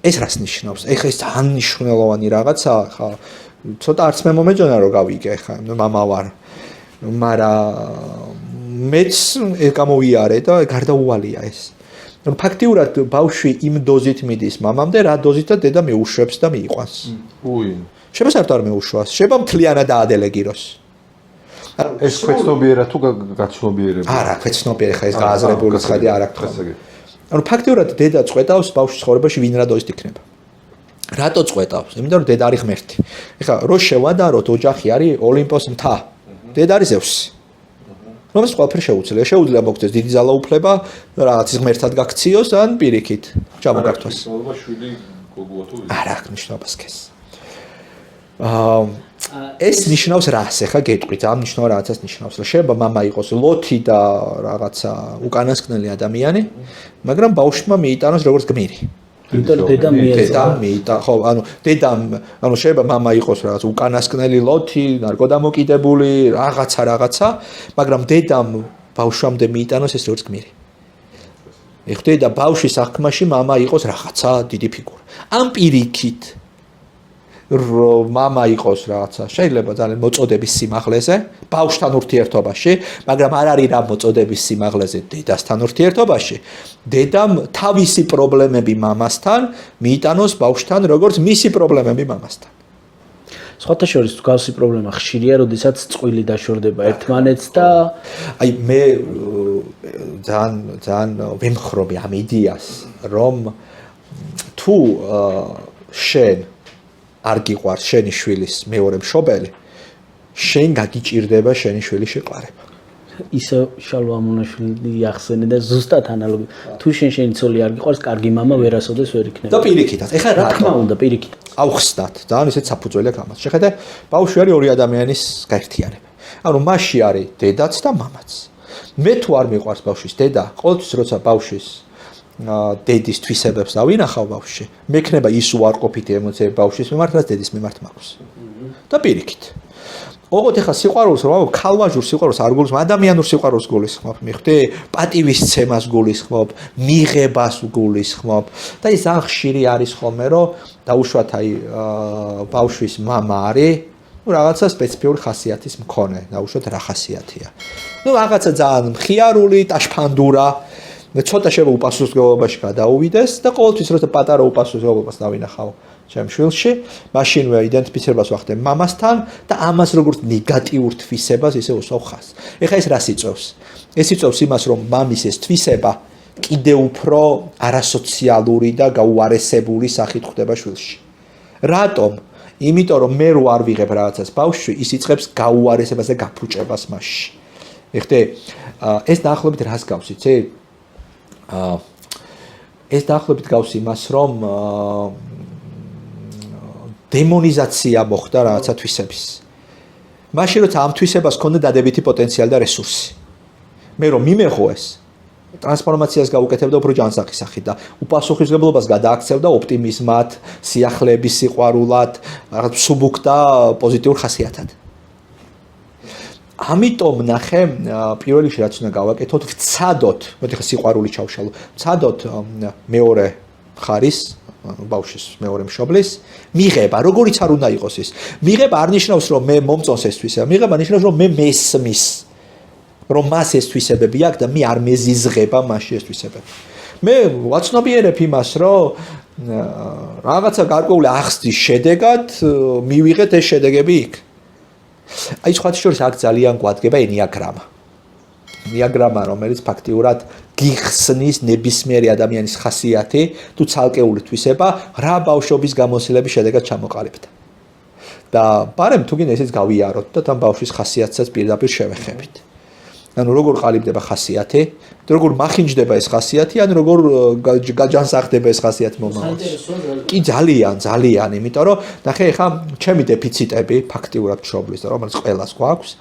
ეს რას ნიშნავს? ეხლა ეს ძალიან მნიშვნელოვანი რაღაცაა, ხა ცოტა არც მე მომეჯონა რომ გავიგე ხა, მამა ვარ. მაგრამ მეც გამოვიარე და გარდაუვალია ეს. ანუ ფაქტიურად ბავშვი იმ დოზით მიდის მამამდე, რა დოზითაც დედა მეუშვებს და მიიყვანს. შეიძლება საერთოდ არ მეუშვას, შეიძლება მთლიანად დაადელეგიროს. ეს ქვეცნობიერა თუ გაცნობიერება? არა, ქვეცნობიერი ხა ეს გააზრებული ცხადი არ აქვს. ანუ ფაქტიურად დედა წყვეტავს ბავშვის ცხოვრებაში ვინ რა დოზით იქნება. რატო წყვეტავს? იმიტომ რომ დედა არის ღმერთი. ეხლა რო შევადაროთ ოჯახი არის ოლიმპოს მთა. დედა არის ზევსი. რომელიც ყველაფერი შეუძლია. შეუძლია მოგწეს დიდი ძალაუფლება, რაღაც ღმერთად გაქციოს ან პირიქით ჩამოგართვას. შვილი გოგოა თუ არა აქვს მნიშვნელობას ეს. ეს ნიშნავს რას? ეხლა გეტყვით, ამ ნიშნავს რაღაცას ნიშნავს. შეიძლება მამა იყოს ლოთი და რაღაცა უკანასკნელი ადამიანი, მაგრამ ბავშვმა მიიტანოს როგორც გმირი. იმიტომ რომ დედა მიიტან, ხო, ანუ შეიძლება მამა იყოს რაღაც უკანასკნელი ლოთი, ნარკოდამოკიდებული, რაღაცა, მაგრამ დედამ ბავშვამდე მიიტანოს ეს როგორც გმირი. ეხლა და ბავშვის საქმაში მამა იყოს რაღაცა დიდი ფიგურა. ამ პირიქით რომ მამა იყოს რაღაცა შეიძლება ძალიან მოწოდების სიმაღლეზე ბავშვთან ურთიერთობაში, მაგრამ არ არის რა მოწოდების სიმაღლეზე დედასთან ურთიერთობაში. დედამ თავისი პრობლემები მამასთან მიიტანოს ბავშვთან, როგორც მისი პრობლემები მამასთან. სხვათა შორის მსგავსი პრობლემა ხშირია, როდესაც წყვილი დაშორდება ერთმანეთს და აი მე ძალიან ვემხრობი ამ იდეას, რომ თუ შენ არ გიყვარს შენი შვილის მეორე მშობელი, შენ გაგიჭირდება შენი შვილის შეყვარება. ისე შალვა მონაშვილი ახსენე და ზუსტად ანალოგი. თუ შენი ცოლი არ გიყვარს, კარგი მამა ვერასოდეს ვერ იქნება. და პირიქითაც, ეხლა რა თქმა უნდა, პირიქით. ავხსნათ, ძალიან ისეთ საფუძველია გამაც. შეხედე, ბავშვი არის ორი ადამიანის გაერთიანება. ანუ მასში არის დედაც და მამაც. მე თუ არ მიყვარს ბავშვის დედა, ყოველთვის როცა ბავშვის დედის თვისებებს დავინახავ ბავშვში, მექნება ის უარყოფითი ემოციები ბავშვის მიმართ, რაც დედის მიმართ მაქვს. და პირიქით. ოღონდ ეხლა სიყვარულს რომ ქალვაჟურ სიყვარულს არ გულისხმობ, ადამიანურ სიყვარულს გულისხმობ, მიხვდი? პატივისცემას გულისხმობ, მიღებას გულისხმობ და ის ძალიან ხშირი არის ხოლმე, რომ დაუშვათ აი ბავშვის მამა არის, ну რაღაცა სპეციფიური ხასიათის მქონე, დაუშვათ რა ხასიათია. ну რაღაცა ძალიან მხიარული, ტაშფანდურა ცოტა შევა უპასუხებლობაში გადაუვიდეს და ყოველთვის როცა პატარა უპასუხებლობას დავინახავ ჩემ შვილში, მაშინვე იდენტიფიცირებას ვახდებ მამასთან და ამას როგორც ნეგატიურ თვისებას ისე უსვავ ხაზს. ეხლა ეს რას იწევს? ეს იწევს იმას, რომ მამის ეს თვისება კიდევ უფრო არასოციალური და გაუარესებული სახით ხდება შვილში. რატომ? იმიტომ რომ მე რო არ ვიღებ რაღაცას ბავშვი, ის იწყებს გაუარესებას და გაფუჭებას მასში. ეხლა ეს დაახლოებით რას გავს, იცი? ეს დაახლოებით გავს იმას, რომ დემონიზაცია მოხდა რაღაცა თვისების. მაშინ როცა ამ თვისებას ქონდა დადებითი პოტენციალი და რესურსი. მე რომ მიმეხო ეს, ტრანსფორმაციას გაუკეთებდა უფრო ჯანსაღი სახით და უპასუხისმგებლობას გადააქცევდა ოპტიმიზმად, სიახლეების სიყვარულად, რაღაც სუბუქ და პოზიტიურ ხასიათად. ამიტომ ნახე პირველ რიგში რაც უნდა გავაკეთოთ, ვცადოთ, მოდი ხა სიყვარული ჩავშალო, ვცადოთ მეორე ხარის ბავშვის მეორე მშობლის მიღება, როგორიც არ უნდა იყოს ის. მიღება არ ნიშნავს, რომ მე მომწონს ეს თვისება, მიღება ნიშნავს, რომ მე მესმის, რომ მას ეს თვისებები აქვს და მე არ მეზიზღება მასში ეს თვისებები. მე ვაცნობიერებ იმას, რომ რაღაცა გარკვეული ახსნის შედეგად მივიღეთ ეს შედეგები იქ. აი სხვათა შორის აქ ძალიან გვადგება ენიაგრამა. ენიაგრამა, რომელიც ფაქტიურად გიხსნის ნებისმიერი ადამიანის ხასიათი თუ ცალკეული თვისება რა ბავშვობის გამოცდილების შედეგად ჩამოყალიბდა. და ბარემ თუ გინდა ესეც გავიაროთ და თან ბავშვის ხასიათსაც პირდაპირ შევეხებით. ანუ როგორ ყალიბდება ხასიათი, როგორ მახინჯდება ეს ხასიათი, ან როგორ გაჯანსაღდება ეს ხასიათი მომავალში. კი ძალიან, იმიტომ რომ ნახე ეხა ჩემი დეფიციტები ფაქტიურად მშობლის და რომელიც ყველას გვაქვს,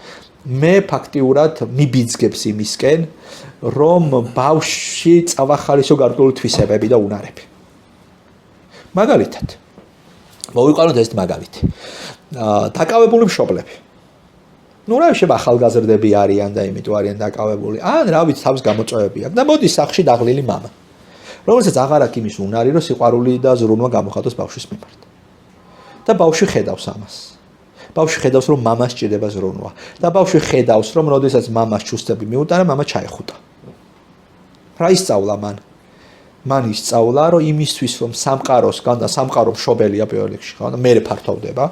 მე ფაქტიურად მიბიძგებს იმისკენ, რომ ბავშვში წავახალისო გარკვეული თვისებები და უნარები. მაგალითად, მოვიყვანოთ ეს მაგალითი. დაკავებული მშობლები. ну რა შეიძლება ახალგაზრდები არიან და იმიტომ არიან დაკავებული. ან რა ვიცი, თავს გამოწვევები აქვს და მოდის სახლში დაღლილი მამა. რომელსაც აღარ აქვს იმის უნარი, რომ სიყვარული და ზრუნვა გამოხატოს ბავშვის მიმართ. და ბავშვი ხედავს ამას. ბავშვი ხედავს, რომ მამას სჭირდება ზრუნვა. და ბავშვი ხედავს, რომ როდესაც მამას ჩუსტები მიუტანა, მამა ჩაეხუტა. რა ისწავლა მან? მან ისწავლა, რომ იმისთვის, რომ სამყაროსგან და სამყარო მშობელია პირველ რიგში, ხო? და მერე ფართოვდება.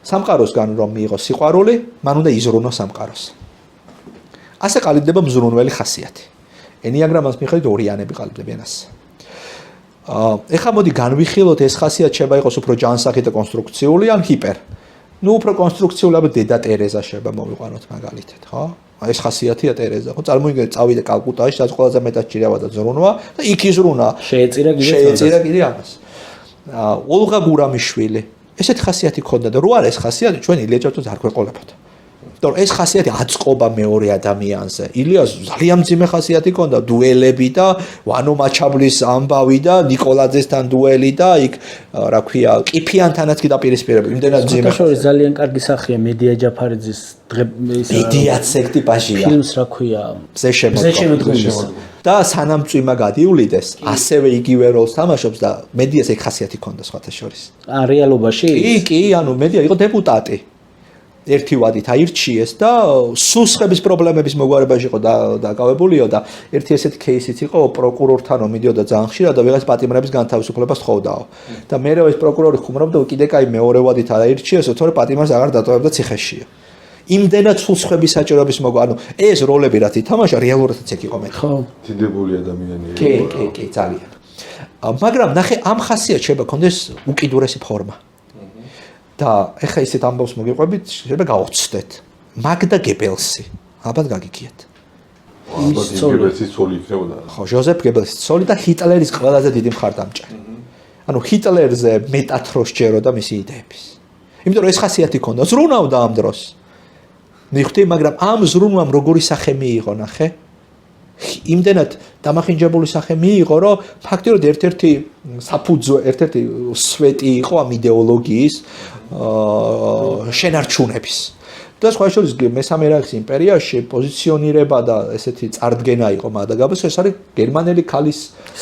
სამყაროსგან რომ მიიღოს სიყვარული, მან უნდა იზრუნოს სამყაროს. ასე ყალიბდება მზრუნველი ხასიათი. ენიაგრამას მიხედვით ორიანები ყალიბდებიან ასე. ეხლა მოდი განვიხილოთ ეს ხასიათი შეიძლება იყოს უფრო ჯანსაღი და კონსტრუქციული ან ჰიპერ. ნუ უფრო კონსტრუქციული აბა დედა ტერეზა შეიძლება მოვიყვანოთ მაგალითად, ხო? ეს ხასიათია ტერეზა. ხო, წარმოვიდგინეთ, წავიდე კალკუტაში, სადაც ყველაზე მეტად ჭირავა და ზრუნვა და იქ იზრუნა. შეეწირა კიდე ამას. ოლღა გურამიშვილი. ესეთი ხასიათი ქონდა და რო არ ეს ხასიათი ჩვენ ილია ჭავჭავაძეს არ გვეყოლებოდა. იმიტომ რომ ეს ხასიათი აწყობა მეორე ადამიანზე. ილიას ძალიან მძიმე ხასიათი ქონდა, დუელები და ვანო მაჩაბლის ამბავი და ნიკოლაძესთან დუელი და იქ რა ქვია, ყიფიანთანაც კი დაპირისპირებული. იმდენად მძიმე. შორის ძალიან კარგი სახეა მედია ჯაფარიძის მედიაცეკ ტიპაჟია. ფილმს რა ქვია? მზე შემოდგომის. და სანამ წვიმა გადიulides, ასევე იგივე როლს თამაშობს და მედიას ეგ ხასიათი ქონდა სხვათა შორის. რეალობაში? კი, ანუ მედია იყო დეპუტატი. ერთი ვადით აირჩიეს და სუსხების პრობლემების მოგვარებაში იყო დაკავებულიო და ერთი ესეთი кейსიც იყო პროკურორთან რომ მიდიოდა ძალიან ხშირად და ვიღაც პატიმრების განთავისუფლებას თხოვდაო. და მერე ეს პროკურორი ხუმრობდა კიდე კაი მეორე ვადით აირჩიესო, თორე პატიმარს აღარ დატოვებდა ციხეშია. იმდენად სუსხების საჭიროების ანუ ეს როლები რაც ითამაშა რეალურადაც ეგ იყო მეტი. ხო. დიდებული ადამიანია. კი, ძალიან. მაგრამ ნახე ამ ხასიათს შეიძლება ქონდეს უკიდურესი ფორმა. და ეხა ისეთ ამბავს მოგიყვებით, შეიძლება გაოცდეთ. მაგდა გებელსი, ალბათ გაგიგიათ. ალბათ გებელსის ცოლი იქნებოდა. ხო, ჟოზეფ გებელსის ცოლი და ჰიტლერის ყველაზე დიდი მხარდამჭერი. ანუ ჰიტლერზე მეტად რო სჯეროდა მისი იდეების. იმიტომ რომ ეს ხასიათი ქონდა, ზრუნავდა ამ დროს. მიხდი, მაგრამ ამ ზრუნვამ როგორი სახე მიიღო, ნახე? იმდენად დამახინჯებული სახე მიიღო, რომ ფაქტიურად ერთ-ერთი საფუძვე, ერთ-ერთი სვეტი იყო ამ იდეოლოგიის შენარჩუნების. და სხვა შორის მესამე რაიხის იმპერიაში პოზიციონირება და ესეთი წარდგენა იყო მაგდაგაბოს, ეს არის გერმანელი ქალის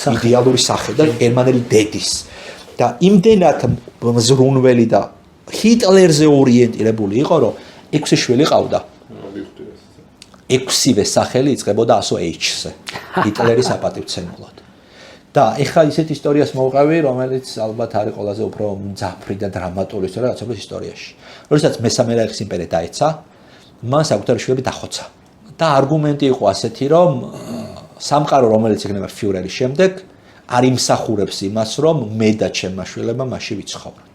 იდეალური სახე და გერმანელი დედის. და იმდენად მზრუნველი და ჰიტლერზე ორიენტირებული იყო, რომ 6 შვილი ყავდა. 6-ვე სახელი იწყებოდა 100H-ზე. ჰიტლერის აპატივცემულოდ. და ეხლა ისეთ ისტორიას მოვყევი, რომელიც ალბათ არის ყველაზე უფრო მძაფრი და დრამატული ისტორია რაცობის ისტორიაში. როდესაც მესამე რაიხის იმპერია დაეცა, მან საკუთარი შვილები დახოცა. და არგუმენტი იყო ასეთი, რომ სამყარო, რომელიც იქნება ფიურერის შემდეგ, არ იმსახურებს იმას, რომ მე და ჩემმა შვილებმა მასში ვიცხოვროთ.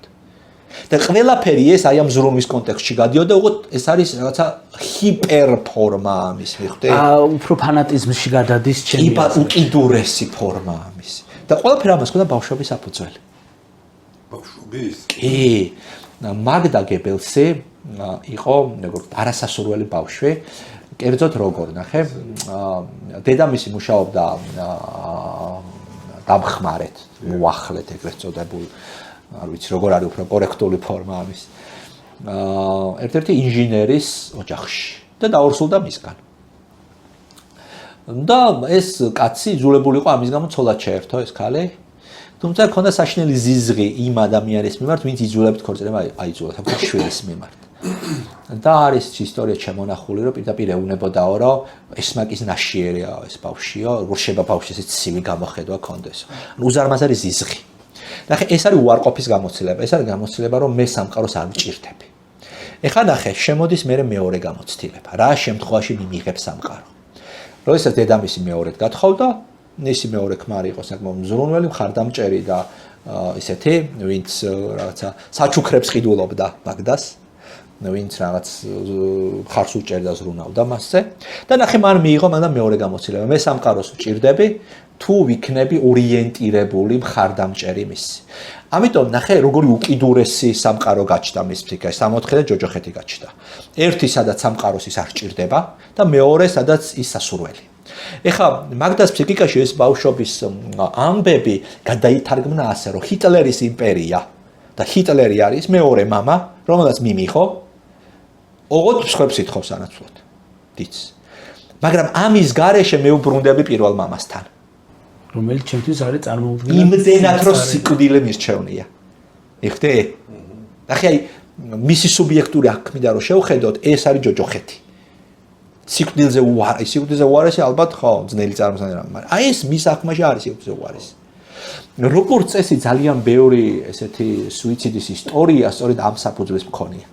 და ყველაფერი ეს აი ამ ზრუნვის კონტექსტში გადიოდა, უყურეთ, ეს არის რაღაცა ჰიპერფორმა ამის, მიხვდე? უფრო ფანატიზმში გადადის ჩემი. იბა უკიდურესი ფორმა ამის. და ყველაფერი ამას ქონდა ბავშვობის საფუძველი. ბავშვობის? კი. მაგდა გებელსი იყო როგორ არასასურველი ბავშვი. კერძოდ როგორ, ნახე, დედამისი მუშაობდა დამხმარეთ, მოახლეთ ეგრეთ წოდებულ არ ვიცი როგორ არის უფრო კორექტული ფორმა ამის. ერთ-ერთი ინჟინერის ოჯახში და დაორსულდა მისგან. და ეს კაცი იძულებული იყო ამის გამო ცოლად შეერთო ეს ქალი. თუმცა ქონდა საშინელი ზიზღი იმ ადამიანის მიმართ, ვინც იძულებით ქორწინება აიძულა თქო შვილის მიმართ. და არის ისტორია შემონახული, რომ პირდაპირ ეუბნებოდაო, რომ ესმაკის ნაშიერია ეს ბავშვიო, როგორ შეიძლება ბავშვს ესეთ ცივი გამოხედვა ქონდესო. ანუ უზარმაზარი ზიზღი. ნახე, ეს არის უარყოფის გამოცდილება. ეს არის გამოცდილება, რომ მე სამყაროს არ მჭირდები. ეხლა ნახე, შემოდის მერე მეორე გამოცდილება. რა შემთხვევაში მიმიღებ სამყარო? როდესაც დედამისი მეორედ გათხოვდა, ისი მეორე ქმარი იყო საკმაოდ მზრუნველი, მხარდამჭერი და ისეთი, ვინც რაღაცა საჩუქრებს ყიდულობდა მაგდას, ვინც რაღაც ხარს უჭერდა ზრუნავდა მასზე. და ნახე, მან მიიღო მაგდა მეორე გამოცდილება. მე სამყაროს ვჭირდები, თუ ვიქნები ორიენტირებული მხარდამჭერი მისი. ამიტომ ნახე, როგორი უკიდურესი სამყარო გაჩნდა მის ფსიქაში, 64 და ჯოჯოხეთი გაჩნდა. ერთი სადაც სამყაროს ის არ ჭირდება და მეორე სადაც ის სასურველი. ეხლა მაგდას ფსიქიკაში ეს ბავშვობის ამბები გადაითარგმნა ასე, რომ ჰიტლერის იმპერია და ჰიტლერი არის მეორე мама, რომელსაც მიმიღო, ოღონდ მსხვერპლს ითხოვს ანაცვლოდ. დიც. მაგრამ ამის გარეშე მე უბრუნდები პირველ მამასთან. რომელიც ჩემთვის არის წარმოუდგენელი. იმდენად რომ სიკვდილი მირჩევნია. იხდე? ნახე, აი მისი სუბიექტური აქმიდა რომ შევხედოთ, ეს არის ჯოჯოხეთი. სიკვდილზე უარესი ალბათ ხო, ძნელი წარმოსახველი, მაგრამ აი ეს მის აქმაში არის სიკვდილზე უარესი. როგორც წესი ძალიან ბევრი ესეთი სუიციდის ისტორია სწორედ ამ საფუძვლის მქონია.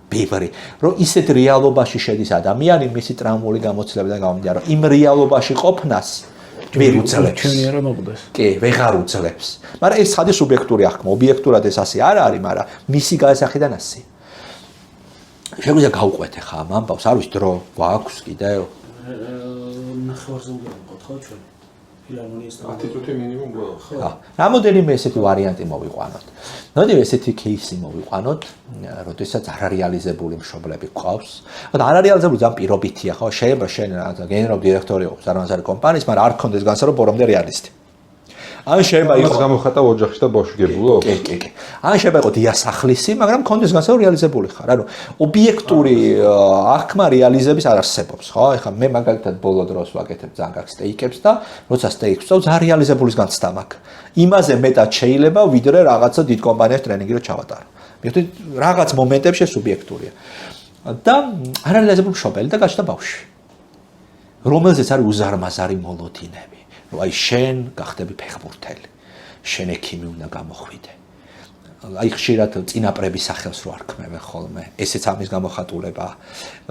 ბევრი, რომ ისეთ რეალობაში შედის ადამიანი მისი ტრაუმული გამოცდილებიდან გამომდინარე, რომ იმ რეალობაში ყოფნას ვერ უძლებს. ჩვენია რომ მოგვდეს. კი, ვეღარ უძლებს. მაგრამ ეს ხადი სუბიექტური აღქმა, ობიექტურად ეს ასე არ არის, მაგრამ მისი განსახედან ასე. შეგვიძლია გავყვეთე ხა ამ ამბავს, არ ვიცი დრო გვაქვს კიდევ. ნახევარზე უნდა ვიყოთ ჩვენ. ფილარმონიის 10 წუთი მინიმუმ გვაქვს. რამოდენიმე ესეთი ვარიანტი მოვიყვანოთ. ნოდივ ესეთი кейსი მოვიყვანოთ, როდესაც არარეალიზებული მშობლები გვყავს. არ არეალიზებული ძალიან პირობითია, ხო? შეიძლება შენ გენერალ დირექტორი იყო ზარმაზარი კომპანიის, მაგრამ არ გქონდეს განსა რომ ბორომდე რეალისტი. ან შეიძლება იმას იყოს გამოხატა ოჯახში და ბავშვი გებულობს. კი. ან შეიძლება იყოს დიასახლისი, მაგრამ გქონდეს განსა რომ რეალიზებული ხარ. ანუ ობიექტური აღქმა რეალიზების არ არსებობს, ხო? ეხლა მე მაგალითად ბოლო დროს ვაკეთებ ძალიან კარგ სტეიკებს და როცა სტეიკს ვწავ, ძალიან რეალიზებულის განცდა მაქვს. იმაზე მეტად შეიძლება ვიდრე რაღაცა დიდ კომპანიას ტრენინგი რო ჩავატარო. მივხვდი რაღაც მომენტებში სუბიექტურია. და არარეალიზებული მშობელი და გაჩნდა ბავშვი. რომელზეც არის უზარმაზარი მოლოდინები. რომ აი შენ გახდები ფეხბურთელი, შენ ექიმი უნდა გამოხვიდე. აი ხშირად წინაპრების სახელს რო არქმევენ ხოლმე, ესეც ამის გამოხატულებაა,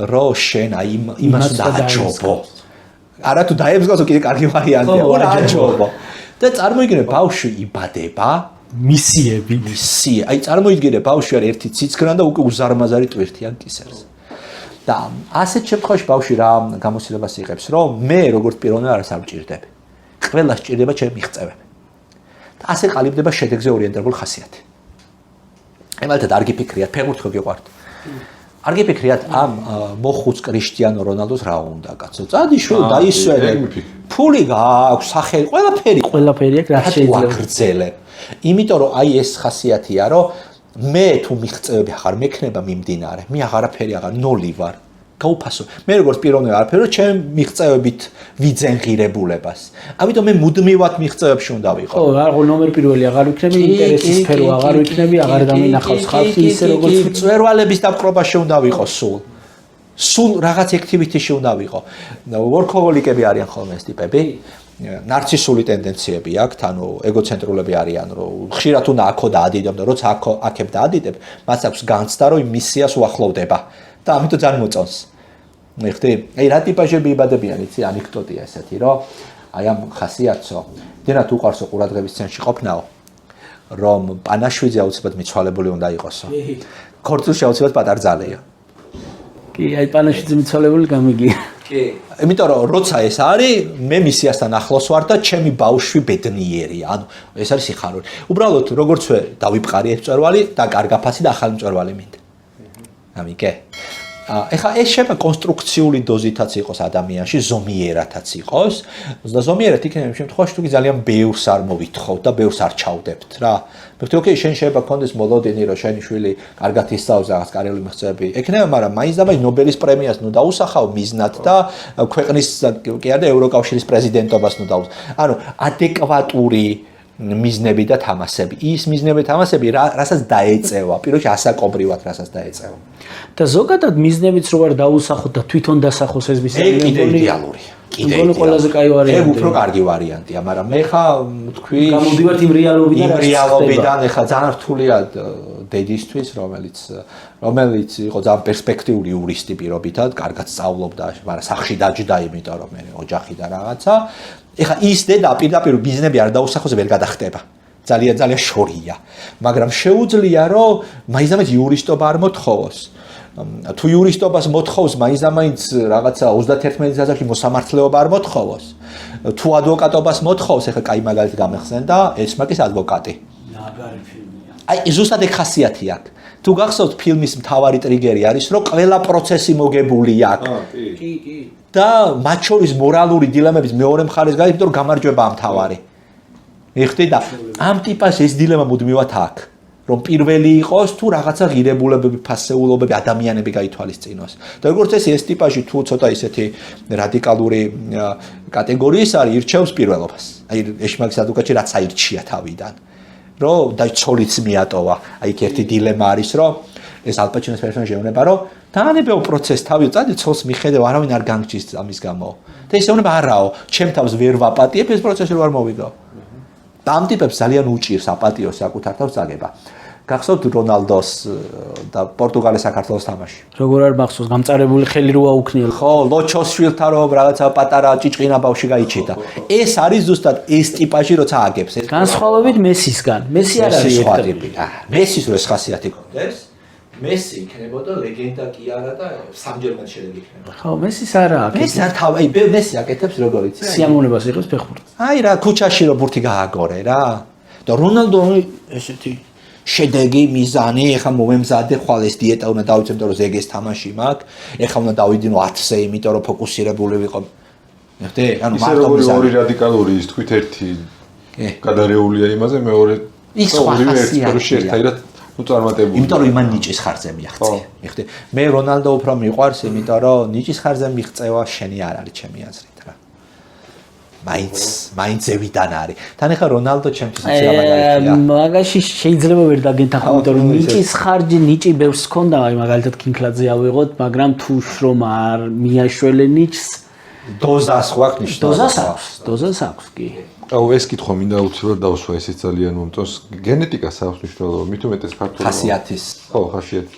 რომ შენ აი იმას უნდა აჯობო. არა თუ დაებსგავსო კიდე კარგი ვარიანტია, უნდა აჯობო. და წარმოიდგინე ბავშვი იბადება, მისიები. აი წარმოიდგინე ბავშვი არის ერთი ციცქრა და უკვე უზარმაზარი ტვირთიან კისერზე. და ასეთ შემთხვევაში ბავშვი რა გამოცდილებას იღებს, რომ მე როგორც პიროვნება არას არ ვჭირდები. ყველა სჭირდება ჩემი მიღწევები. და ასე ყალიბდება შედეგზე ორიენტირებული ხასიათი. ემალთად არ გიფიქრიათ, ფეხბურთი ხო გიყვართ? არ გიფიქრიათ ამ მოხუც კრიშტიანო რონალდოს რა უნდა, კაცო? წადიშო, დაისვენე. ფული გააქვს, სახელი, ყველაფერი აქვს, რა შეიძლება. გრძელებ. იმიტომ რომ აი ეს ხასიათია, რომ მე თუ მიღწევები აღარ მექნება მიმდინარე, მე აღარაფერი აღარ ნოლი ვარ. გაუფასო. მე როგორც პიროვნება არაფერი, რომ ჩემ მიღწევებით ვიძენ ღირებულებას. ამიტომ მე მუდმივად მიღწევებში უნდა ვიყო. ხო, არ ნომერ პირველი აღარ ვიქნები, ინტერესის სფერო აღარ ვიქნები, აღარ დამინახავს ხალხი ისე როგორც მწვერვალების დაპყრობაში უნდა ვიყო სულ. სულ რაღაც activity-ში უნდა ვიყო. workaholic-ები არიან ხოლმე ეს ტიპები. ნარცისული ტენდენციები აქვთ, ანუ ეგოცენტრულები არიან, რომ ხშირად უნდა აქო დაადიდებ და როცა აქებ დაადიდებ, მას აქვს განცდა, რომ იმ მისიას უახლოვდება. და ამიტომ ძალიან მოწონს. მიხდი? აი რა ტიპაჟები იბადებიან, იცი, ანეკდოტია ესეთი, რომ აი ამ ხასიათსო, დენათ უყარსო ყურადღების ცენტრში ყოფნაო, რომ პანაშვიძე აუცილებლად მიცვალებული უნდა იყოსო. ქორწილში აუცილებლად პატარძალეო. კი, აი პანაშვიძე მიცვალებული გამიგია. კი. იმიტომ რომ როცა ეს არის, მე მისიასთან ახლოს ვარ და ჩემი ბავშვი ბედნიერია. ანუ ეს არის სიხარული. უბრალოდ როგორც დავიფყარი ეს მწვერვალი და კარგა ფასი და ახალი მწვერვალი მინდა. ამიკე. ეხლა ეს შეიძლება კონსტრუქციული დოზითაც იყოს ადამიანში, ზომიერათაც იყოს. და ზომიერად იქნება იმ შემთხვევაში, თუ კი ძალიან ბევრს არ მოვითხოვთ და ბევრს არ ჩავდებთ რა. მეხუთე, ოკეი, შენ შეიძლება გქონდეს მოლოდინი, რომ შენი შვილი კარგად ისწავლოს რაღაც კარიერული მიღწევები. ექნება, მაგრამ მაინც და მაინც ნობელის პრემიას ნუ დაუსახავ მიზნად და ქვეყნის კი არა და ევროკავშირის პრეზიდენტობას ნუ დაუსახავ. ანუ ადეკვატური მიზნები და თამასები. ის მიზნები და თამასები, რასაც დაეწევა, პირველში ასაკობრივად რასაც დაეწევა. და ზოგადად მიზნებიც რო არ დაუსახოთ და თვითონ დასახოს ეს მიზნები. კიდე იდეალური. კიდე ყველაზე კაი ვარიანტია. ეგ უფრო კარგი ვარიანტია, მაგრამ მე ხა თქვი გამოდივართ იმ რეალობიდან, ეხლა ძალიან რთულია დედისთვის, რომელიც იყო ძალიან პერსპექტიული იურისტი პირობითად, კარგად სწავლობდა, მაგრამ სახლში დაჯდა, იმიტომ რომ მე ოჯახი და რაღაცა. ეხლა ის დედა პირდაპირ ბიზნესები არ დაუსახოს ვერ გადახტება. ძალიან შორია. მაგრამ შეუძლია რომ მაინც იურისტობა არ მოთხოვოს. თუ იურისტობას მოთხოვს, მაინც რაღაცა 31 წელიწადში მოსამართლეობა არ მოთხოვოს. თუ ადვოკატობას მოთხოვს, ეხლა კაი მაგალითი გამეხსენდა, ესმაკის ადვოკატი. მაგარი ფილმია. აი ზუსტად ეგ ხასიათი აქვს. თუ გახსოვთ ფილმის მთავარი ტრიგერი არის, რომ ყველა პროცესი მოგებული აქვს. კი. და მათ შორის მორალური დილემების მეორე მხარეს გადის, იმიტომ რომ გამარჯვება ამთავარი. მიხდი და ამ ტიპას ეს დილემა მუდმივად აქვს, რომ პირველი იყოს თუ რაღაცა ღირებულებები, ფასეულობები, ადამიანები გაითვალისწინოს. და როგორც ეს ტიპაჟი თუ ცოტა ისეთი რადიკალური კატეგორიის არის, ირჩევს პირველობას. აი ეშმაკის ადვოკატი რაც აირჩია თავიდან. რომ დაიცოლიც მიატოვა. აი ერთი დილემა არის, რომ ეს ალპაჩინოს პერსონაჟი ეუბნება, რომ დაანებეო პროცესს თავი წადი ცოლს მიხედევ, არავინ არ განგჩის ამის გამო. და ის ეუბნება, არაო, ჩემ თავს ვერ ვაპატიებ, ეს პროცესი ვერ მოვიგო. და ამ ტიპებს ძალიან უჭირს აპატიოს საკუთარ თავს წაგება. გახსოვთ რონალდოს და პორტუგალის საქართველოს თამაში. როგორ არ მახსოვს, გამწარებული ხელი როა უქნიელ. ხო, ლოჩოს შვილთან რომ რაღაცა პატარა ჭიჭყინა ბავშვი გაიჩიტა. ეს არის ზუსტად ეს ტიპაჟი, როცა აგებს. განსხვავებით მესისგან. მესი არ არის სხვა ერთ. ტიპი. მესის რო ეს ხასიათი კონდეს, მესი იქნებოდა ლეგენდა კი არა და სამჯერმად შედეგი იქნება. ხო, მესის არა აქვს. მესი არ თავი, მესი აკეთებს როგორ იცი? სიამოვნებას იღებს ფეხბურთს. აი რა, ქუჩაში რო ბურთი გააგორე რა. და რონალდო ესეთი შედეგი, მიზანი, ეხლა მომემზადე, ხვალ ეს დიეტა უნდა დავიცემ, იმიტომ რომ ზეგეს თამაში მაქვს. ეხლა უნდა დავიდინო 10-ზე, იმიტომ რომ ფოკუსირებული ვიყო. მიხდე? ანუ მარტო მიზანი. ორი რადიკალური ის თქვით ერთი გადარეულია იმაზე, მეორე ის სხვა ხასიათია. ნუ წარმატებული. იმიტომ რომ იმან ნიჭის ხარჯზე მიაღწია. მიხდე? მე რონალდო უფრო მიყვარს, იმიტომ რომ ნიჭის ხარჯზე მიღწევა შენი არ არის ჩემი აზრით რა. მაინც ზევიდან არის. თან ახლა რონალდო ჩემთვის იცი მაგალითია. მაგაში შეიძლება ვერ დაგენთახო, იმიტომ რომ ნიჭის ხარჯი ნიჭი ბევრს ჰქონდა, აი მაგალითად კინქლაძე ავიღოთ, მაგრამ თუ შრომ არ მიაშველე ნიჭს, დოზას ხო აქვს ნიშნულობა. დოზას აქვს კი. აუ ეს კითხვა მინდა აუცილებლად დავსვა, ესეც ძალიან მომწონს. გენეტიკას აქვს მნიშვნელობა, მით უმეტეს ქართული ხასიათის. ხო, ხასიათი.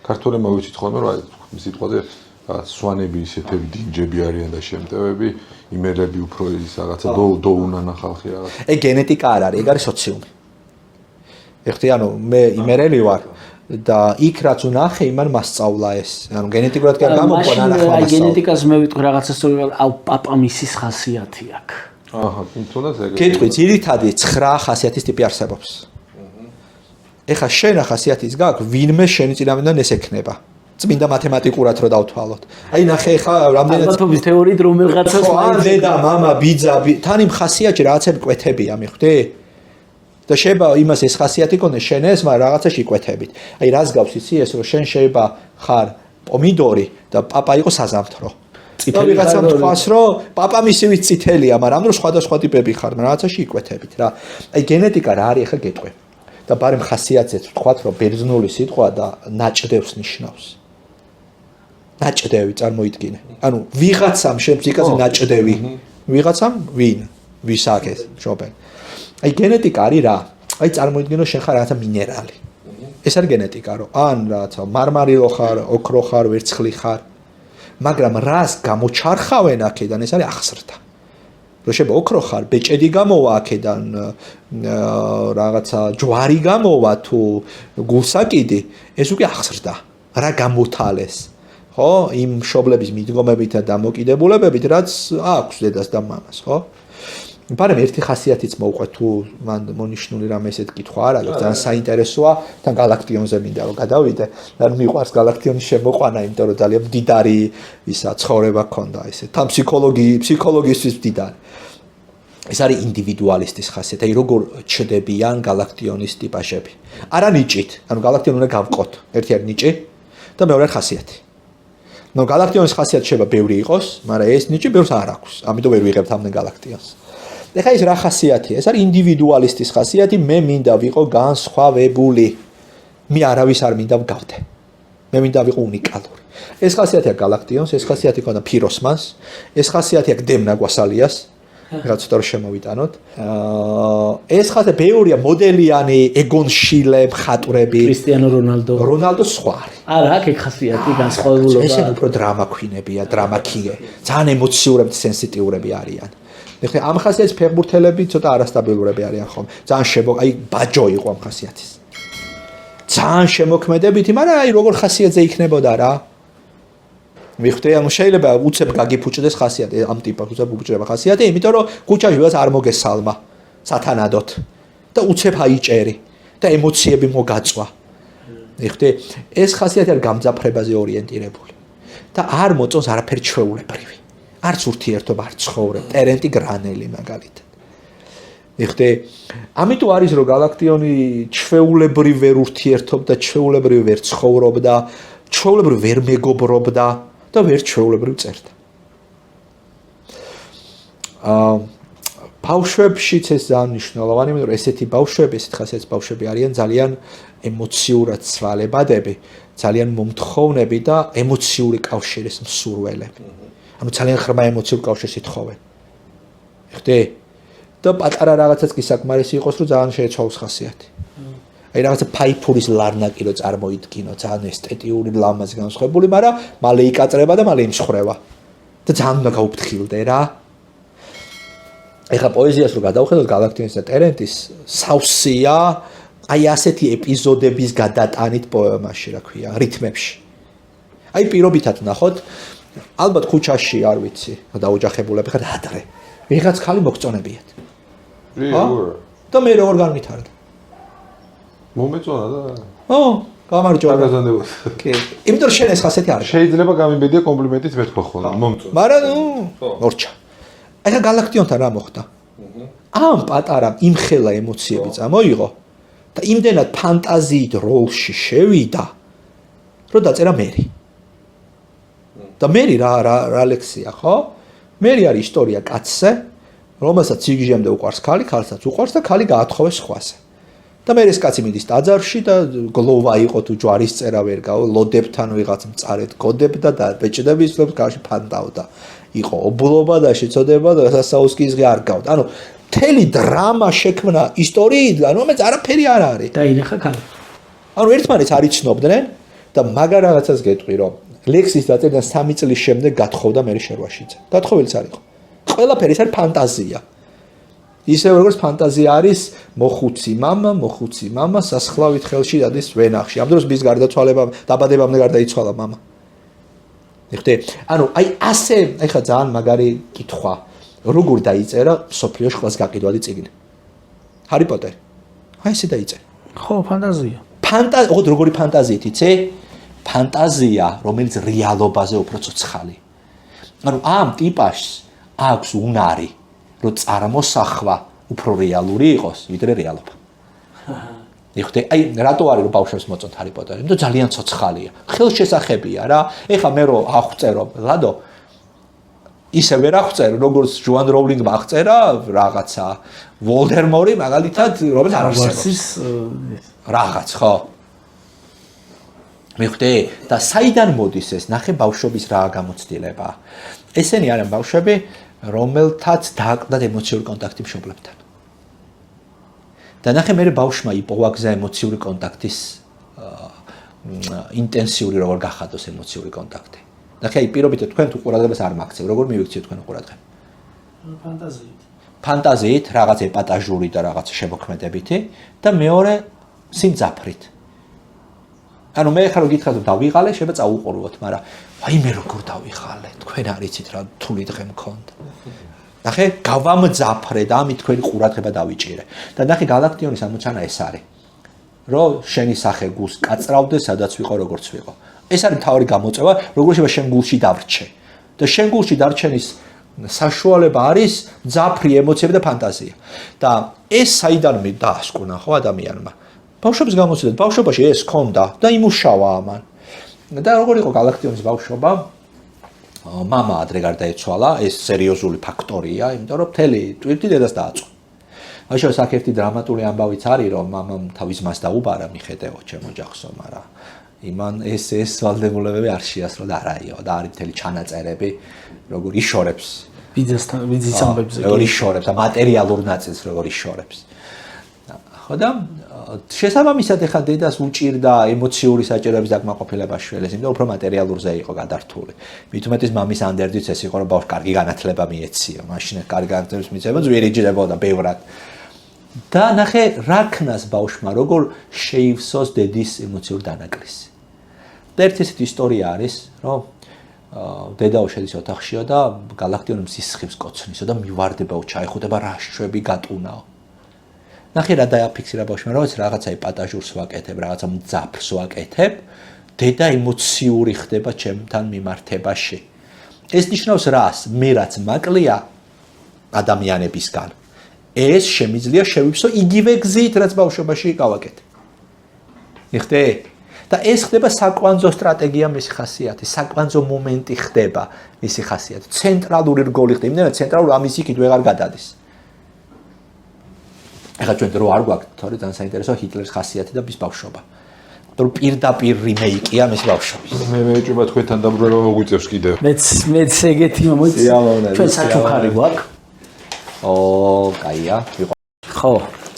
ქართულებმა ვიცით ხოლმე რა, სიტყვაზე სვანები ისეთები დინჯები არიან და შემტევები, იმერები უფრო ის რაღაცა დოუნანა ხალხი რაღაც. ეგ გენეტიკა არ არის, ეგ არის სოციუმი. ეხლა ანუ მე იმერელი ვარ და იქ რაც უნახე, იმან მასწავლა ეს. ანუ გენეტიკურად კი არ გამოყვანა ახლა აი გენეტიკას მე ვიტყვი რაღაცას რომ აუ პაპა მისის ხასიათი აქვს. აჰა, თუნდაც ეგ. კითხვი ძირითადი 9 ხასიათის ტიპი არსებობს. ეხლა შენ ხასიათის გაქვს, ვინმე შენი წინამიდან ეს ექნება. წმინდა მათემატიკურად რო დავთვალოთ. აი ნახე ეხლა რამდენად ალბათობის თეორიით რომელღაცას მაინც დედა, მამა, ბიძა, თან იმ ხასიათში რაღაცები კვეთებია, მიხვდი? და შეიძლება იმას ეს ხასიათი კონდეს შენ ეს, მაგრამ რაღაცაში იკვეთებით. აი რას გავს იცი ეს რომ შენ შეიძლება ხარ პომიდორი და პაპა იყო საზამთრო. და ვიღაცამ თქვას რომ პაპა მისივით წითელია, მაგრამ რომ სხვადასხვა ტიპები ხარ, რაღაცაში იკვეთებით რა. აი გენეტიკა რა არის ახლა გეტყვი. და ბარემ ხასიათზეც ვთქვათ რომ ბერძნული სიტყვა და ნაჭდევს ნიშნავს. ნაჭდევი წარმოიდგინე. ანუ ვიღაცამ შენ ფსიქაზე ნაჭდევი. ვიღაცამ ვინ? ვის აქეს? შობენ. აი გენეტიკა არის რა? აი წარმოიდგინე შენ ხარ რაღაცა მინერალი. ეს არის გენეტიკა, რომ ან რაღაცა მარმარილო ხარ, ოქრო ხარ, ვერცხლი ხარ. მაგრამ რას გამოჩარხავენ აქედან ეს არის აღზრდა. რომ შეიძლება ოქრო ხარ, ბეჭედი გამოვა აქედან, რაღაცა ჯვარი გამოვა თუ გულსაკიდი, ეს უკვე აღზრდა. რა გამოთალეს? ხო, იმ მშობლების მიდგომებით და დამოკიდებულებებით, რაც აქვს დედას და მამას, ხო? მაგრამ ერთი ხასიათიც მოვყვე თუ მან მონიშნული რამე ესეთ კითხვა არ აქვს, ძალიან საინტერესოა, თან galaktionze მინდა რომ გადავიდე, და მიყვარს galaktionis შემოყვანა, იმიტომ რომ ძალიან მდიდარი ისა ცხოვრება ქონდა ესე. თან ფსიქოლოგისთვის მდიდარი. ეს არის ინდივიდუალისტის ხასიათი, აი როგორ ჩდებიან galaktionis ტიპაჟები. არა ნიჭით, ანუ galaktion უნდა გავყოთ. ერთი არის ნიჭი და მეორე არის ხასიათი. ნუ galaktionis ხასიათი შეიძლება ბევრი იყოს, მაგრამ ეს ნიჭი ბევრს არ აქვს. ამიტომ ვერ ვიღებთ ამდენ galaktions. ეხლა ეს რა ხასიათია? ეს არის ინდივიდუალისტის ხასიათი, მე მინდა ვიყო განსხვავებული. მე არავის არ მინდა ვგავდე. მე მინდა ვიყო უნიკალური. ეს ხასიათი აქვს galaktions, ეს ხასიათი ქონდა ფიროსმანს, ეს ხასიათი აქვს დემნა გვასალიას. რაც თორე შემოვიტანოთ. ეს ხასიათი ბევრია მოდელიანი, ეგონშილე, მხატვრები. კრისტიანო რონალდო სხვა არის. არა, აქ ეგ ხასიათი განსხვავებულობა. ეს უფრო დრამა ქვინებია, დრამაკიე. ძალიან ემოციურები, სენსიტიურები არიან. ეხლა ამ ხასიათის ფეხბურთელები ცოტა არასტაბილურები არიან ხომ. ძალიან აი ბაჯო იყო ამ ხასიათის. ძალიან შემოქმედებითი, მაგრამ აი როგორ ხასიათზე იქნებოდა რა. მიხვდე, ანუ შეიძლება უცებ გაგიფუჭდეს ხასიათი, ამ ტიპის უცებ უჭრება ხასიათი, იმიტომ რომ ქუჩაში ვიღაც არ მოგესალმა სათანადოდ და უცებ აიჭერი და ემოციები მოგაწვა. მიხვდე, ეს ხასიათი არის გამძაფრებაზე ორიენტირებული და არ მოწონს არაფერი ჩვეულებრივი. არც ურთიერთობა, არც ცხოვრება, ტერენტი გრანელი მაგალითად. მიხვდე, ამიტომ არის რომ galaktioni ჩვეულებრივ ვერ ურთიერთობდა, ჩვეულებრივ ვერ ცხოვრობდა, ჩვეულებრივ ვერ მეგობრობდა და ვერ ჩვეულებრივ წერდა. ბავშვებშიც ეს ძალიან მნიშვნელოვანი, იმიტომ რომ ესეთი ბავშვები, ესეთ ხასიათის ბავშვები არიან ძალიან ემოციურად ცვალებადები, ძალიან მომთხოვნები და ემოციური კავშირის მსურველები. ანუ ძალიან ღრმა ემოციურ კავშირს ითხოვენ. ხდე? და პატარა რაღაცაც კი საკმარისი იყოს, რომ ძალიან შეეცვალოს ხასიათი. აი რაღაცა ფაიფურის ლარნაკი რო წარმოიდგინო, ძალიან ესთეტიური ლამაზი განსხვავებული, მაგრამ მალე იკაწრება და მალე იმსხრევა. და ძალიან უნდა გაუფრთხილდე რა. ეხლა პოეზიას რო გადავხედოთ გალაქტიონის და ტერენტის სავსეა აი ასეთი ეპიზოდების გადატანით პოემაში, რა ქვია, რითმებში. აი პირობითად ნახოთ, ალბათ ქუჩაში არ ვიცი, დაოჯახებულები ხარ ადრე. ვიღაც ხალი მოგწონებიათ. და მე როგორ განვითარდა? მომეწონა და გამარჯობა. დაგაზანდება. კი. იმიტომ შენ ეს ასეთი არის. შეიძლება გამიბედია კომპლიმენტით მეთქვა ხოლმე. მომწონა. მაგრამ მორჩა. ეხლა გალაქტიონთან რა მოხდა? ამ პატარა იმხელა ემოციები წამოიღო და იმდენად ფანტაზიით როლში შევიდა, რომ დაწერა მერი. და მერი რა ლექსია, ხო? მერი არის ისტორია კაცზე, რომელსაც სიგიჟემდე უყვარს ქალი, ქალსაც უყვარს და ქალი გაათხოვეს სხვაზე. და მე ეს კაცი მიდის ტაძარში და გლოვა იყო თუ ჯვარის წერა ვერ გაო, ლოდებთან ვიღაც მწარედ გოდებდა და ბეჭდების ფლობს გარში ფანდავდა. იყო ობლობა და შეწოდება და სასაუსკის ღე არ გავდა. ანუ მთელი დრამა შექმნა ისტორიიდან, რომელიც არაფერი არ არის. და ინახა ქალი. ანუ ერთმანეთს არ იცნობდნენ და მაგარ რაღაცას გეტყვი, რომ ლექსის დაწერიდან 3 წლის შემდეგ გათხოვდა მერი შერვაშიძე. გათხოვილიც არ იყო. ყველაფერი ეს არის ფანტაზია. ისე როგორც ფანტაზია არის მოხუცი მამა სასხლავით ხელში დადის ვენახში. ამ დროს მის გარდაცვალებამ, დაბადებამდე გარდაიცვალა მამა. ეხლა ანუ აი ასე, ეხლა ძალიან მაგარი კითხვა. როგორ დაიწერა სოფლიოში ყველას გაყიდვადი წიგნი? ჰარი პოტერი. აი ესე დაიწერა. ხო, ფანტაზია. ოღონდ როგორი ფანტაზიით იცი? ფანტაზია, რომელიც რეალობაზე უფრო ცოცხალი. ანუ ამ ტიპას აქვს უნარი, რომ წარმოსახვა უფრო რეალური იყოს, ვიდრე რეალობა. ეხლა აი რატო არის რომ ბავშვებს მოწონთ ჰარი პოტერი? იმიტომ ძალიან ცოცხალია. ხელშესახებია რა. ეხლა მე რომ აღწერო, ლადო ისე ვერ აღწერო, როგორც ჯოან როულინგმა აღწერა რაღაცა ვოლდემორი მაგალითად, რომელიც არ არსებობს. რაღაც, ხო? მიხვდი? და საიდან მოდის ეს? ნახე ბავშვობის რა გამოცდილება. ესენი არიან ბავშვები, რომელთაც დააყდათ ემოციური კონტაქტი მშობლებთან. და ნახე მე ბავშვმა იპოვა გზა ემოციური კონტაქტის ინტენსიური როგორ გახადოს ემოციური კონტაქტი. ნახე აი პირობითად თქვენ თუ ყურადღებას არ მაქცევ, როგორ მივიქციოთ თქვენ ყურადღება? ფანტაზიით. ფანტაზიით, რაღაც ეპატაჟური და რაღაც შემოქმედებითი და მეორე სიმძაფრით. ანუ მე ხარ გითხრათ რომ დავიღალე, შეიძლება წაუყუროთ, მაგრამ აი მე როგორ დავიღალე? თქვენ არიცით რა თული დღე მქონდა. ნახე, გავამძაფრე და ამით თქვენი ყურადღება დავიჭირე. და ნახე გალაქტიონის ამოცანა ეს არის. რომ შენი სახე გულს კაწრავდე, სადაც ვიყო, როგორც ვიყო. ეს არის თავი გამოწვევა, როგორ შეიძლება შენ გულში დავრჩე. და შენ გულში დარჩენის საშუალება არის მძაფრი ემოციები და ფანტაზია. და ეს საიდან მე დაასკვნა ხო ადამიანმა? ბავშვობის გამოცდილებით, ბავშვობაში ეს ქონდა და იმუშავა ამან. და როგორ იყო გალაქტიონის ბავშვობა? მამა ადრე გარდაეცვალა, ეს სერიოზული ფაქტორია, იმიტომ რომ მთელი ტვირთი დედას დააწვა. მაშინ საკერთი დრამატული ამბავიც არის, რომ მამამ თავის მას დაუბარა, მიხედეო ჩემ ოჯახსო, მაგრამ იმან ეს ვალდებულებები არ შეასრულა და არაიო და არის მთელი ჩანაწერები, როგორ იშორებს ბიძასთან, ბიძის ამბებზე. როგორ იშორებს და მატერიალურ ნაწილს როგორ იშორებს. ხო და შესაბამისად ეხა დედას უჭირდა ემოციური საჭიროების დაკმაყოფილება შველეს, იმიტომ უფრო მატერიალურზე იყო გადართული. მით უმეტეს მამის ანდერძით ეს იყო, რომ ბავშვს კარგი განათლება მიეციო, მაშინ კარგი განათლების მიცემა ძვირი ჯდებოდა ბევრად. და ნახე რა ქნას ბავშვმა, როგორ შეივსოს დედის ემოციური დანაკლისი. და ერთი ესეთი ისტორია არის, რომ დედაო შედის ოთახშიო და გალაქტიონი მსისხებს კოცნისო და მივარდებაო, ჩაიხუტება რა შვები გატუნაო. ნახე რა დააფიქსირა ბავშვმა, რომ რაღაცა ეპატაჟურს ვაკეთებ, რაღაცა მძაფრს ვაკეთებ, დედა ემოციური ხდება ჩემთან მიმართებაში. ეს ნიშნავს რას? მე რაც მაკლია ადამიანებისგან. ეს შემიძლია შევიფსო იგივე გზით, რაც ბავშვობაში გავაკეთე. იხდე? და ეს ხდება საკვანძო სტრატეგია მისი ხასიათი, საკვანძო მომენტი ხდება მისი ხასიათი. ცენტრალური რგოლი ხდება, იმდენად ცენტრალური ამის იქით ვეღარ გადადის. ეხლა ჩვენ რო არ გვაქვს, თორე ძალიან საინტერესო ჰიტლერის ხასიათი და მის ბავშვობა. რომ პირდაპირ რიმეიკია მის ბავშვობის. მე მეჭობა თქვენთან დაბრუნება მოგვიწევს კიდევ. მეც ეგეთი მოიწევს. ჩვენ საჩუქარი გვაქვს. კაია. ხო,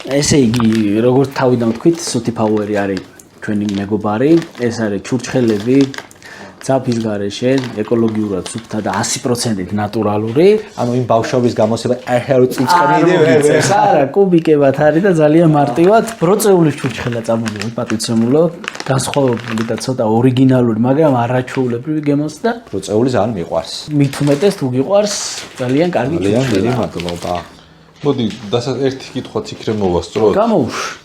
ესე იგი, როგორც თავიდან ვთქვით, Suti Power-ი არის ჩვენი მეგობარი, ეს არის ჩურჩხელები, ძაფის გარეშე, ეკოლოგიურად სუფთა და 100% ნატურალური. ანუ იმ ბავშვობის გამოსება ახალ წიწკნიდი ვერ არა, კუბიკებად არის და ძალიან მარტივად ბროწეულის ჩურჩხელა წამოვიდა პატიცემულო, განსხვავებული და ცოტა ორიგინალური, მაგრამ არაჩვეულებრივი გემოს და ბროწეული ძალიან მიყვარს. მით უმეტეს თუ გიყვარს, ძალიან კარგი ძალიან დიდი მადლობა. მოდი, ერთი კითხვაც იქნებ მოვასწროთ. გამოვშვ.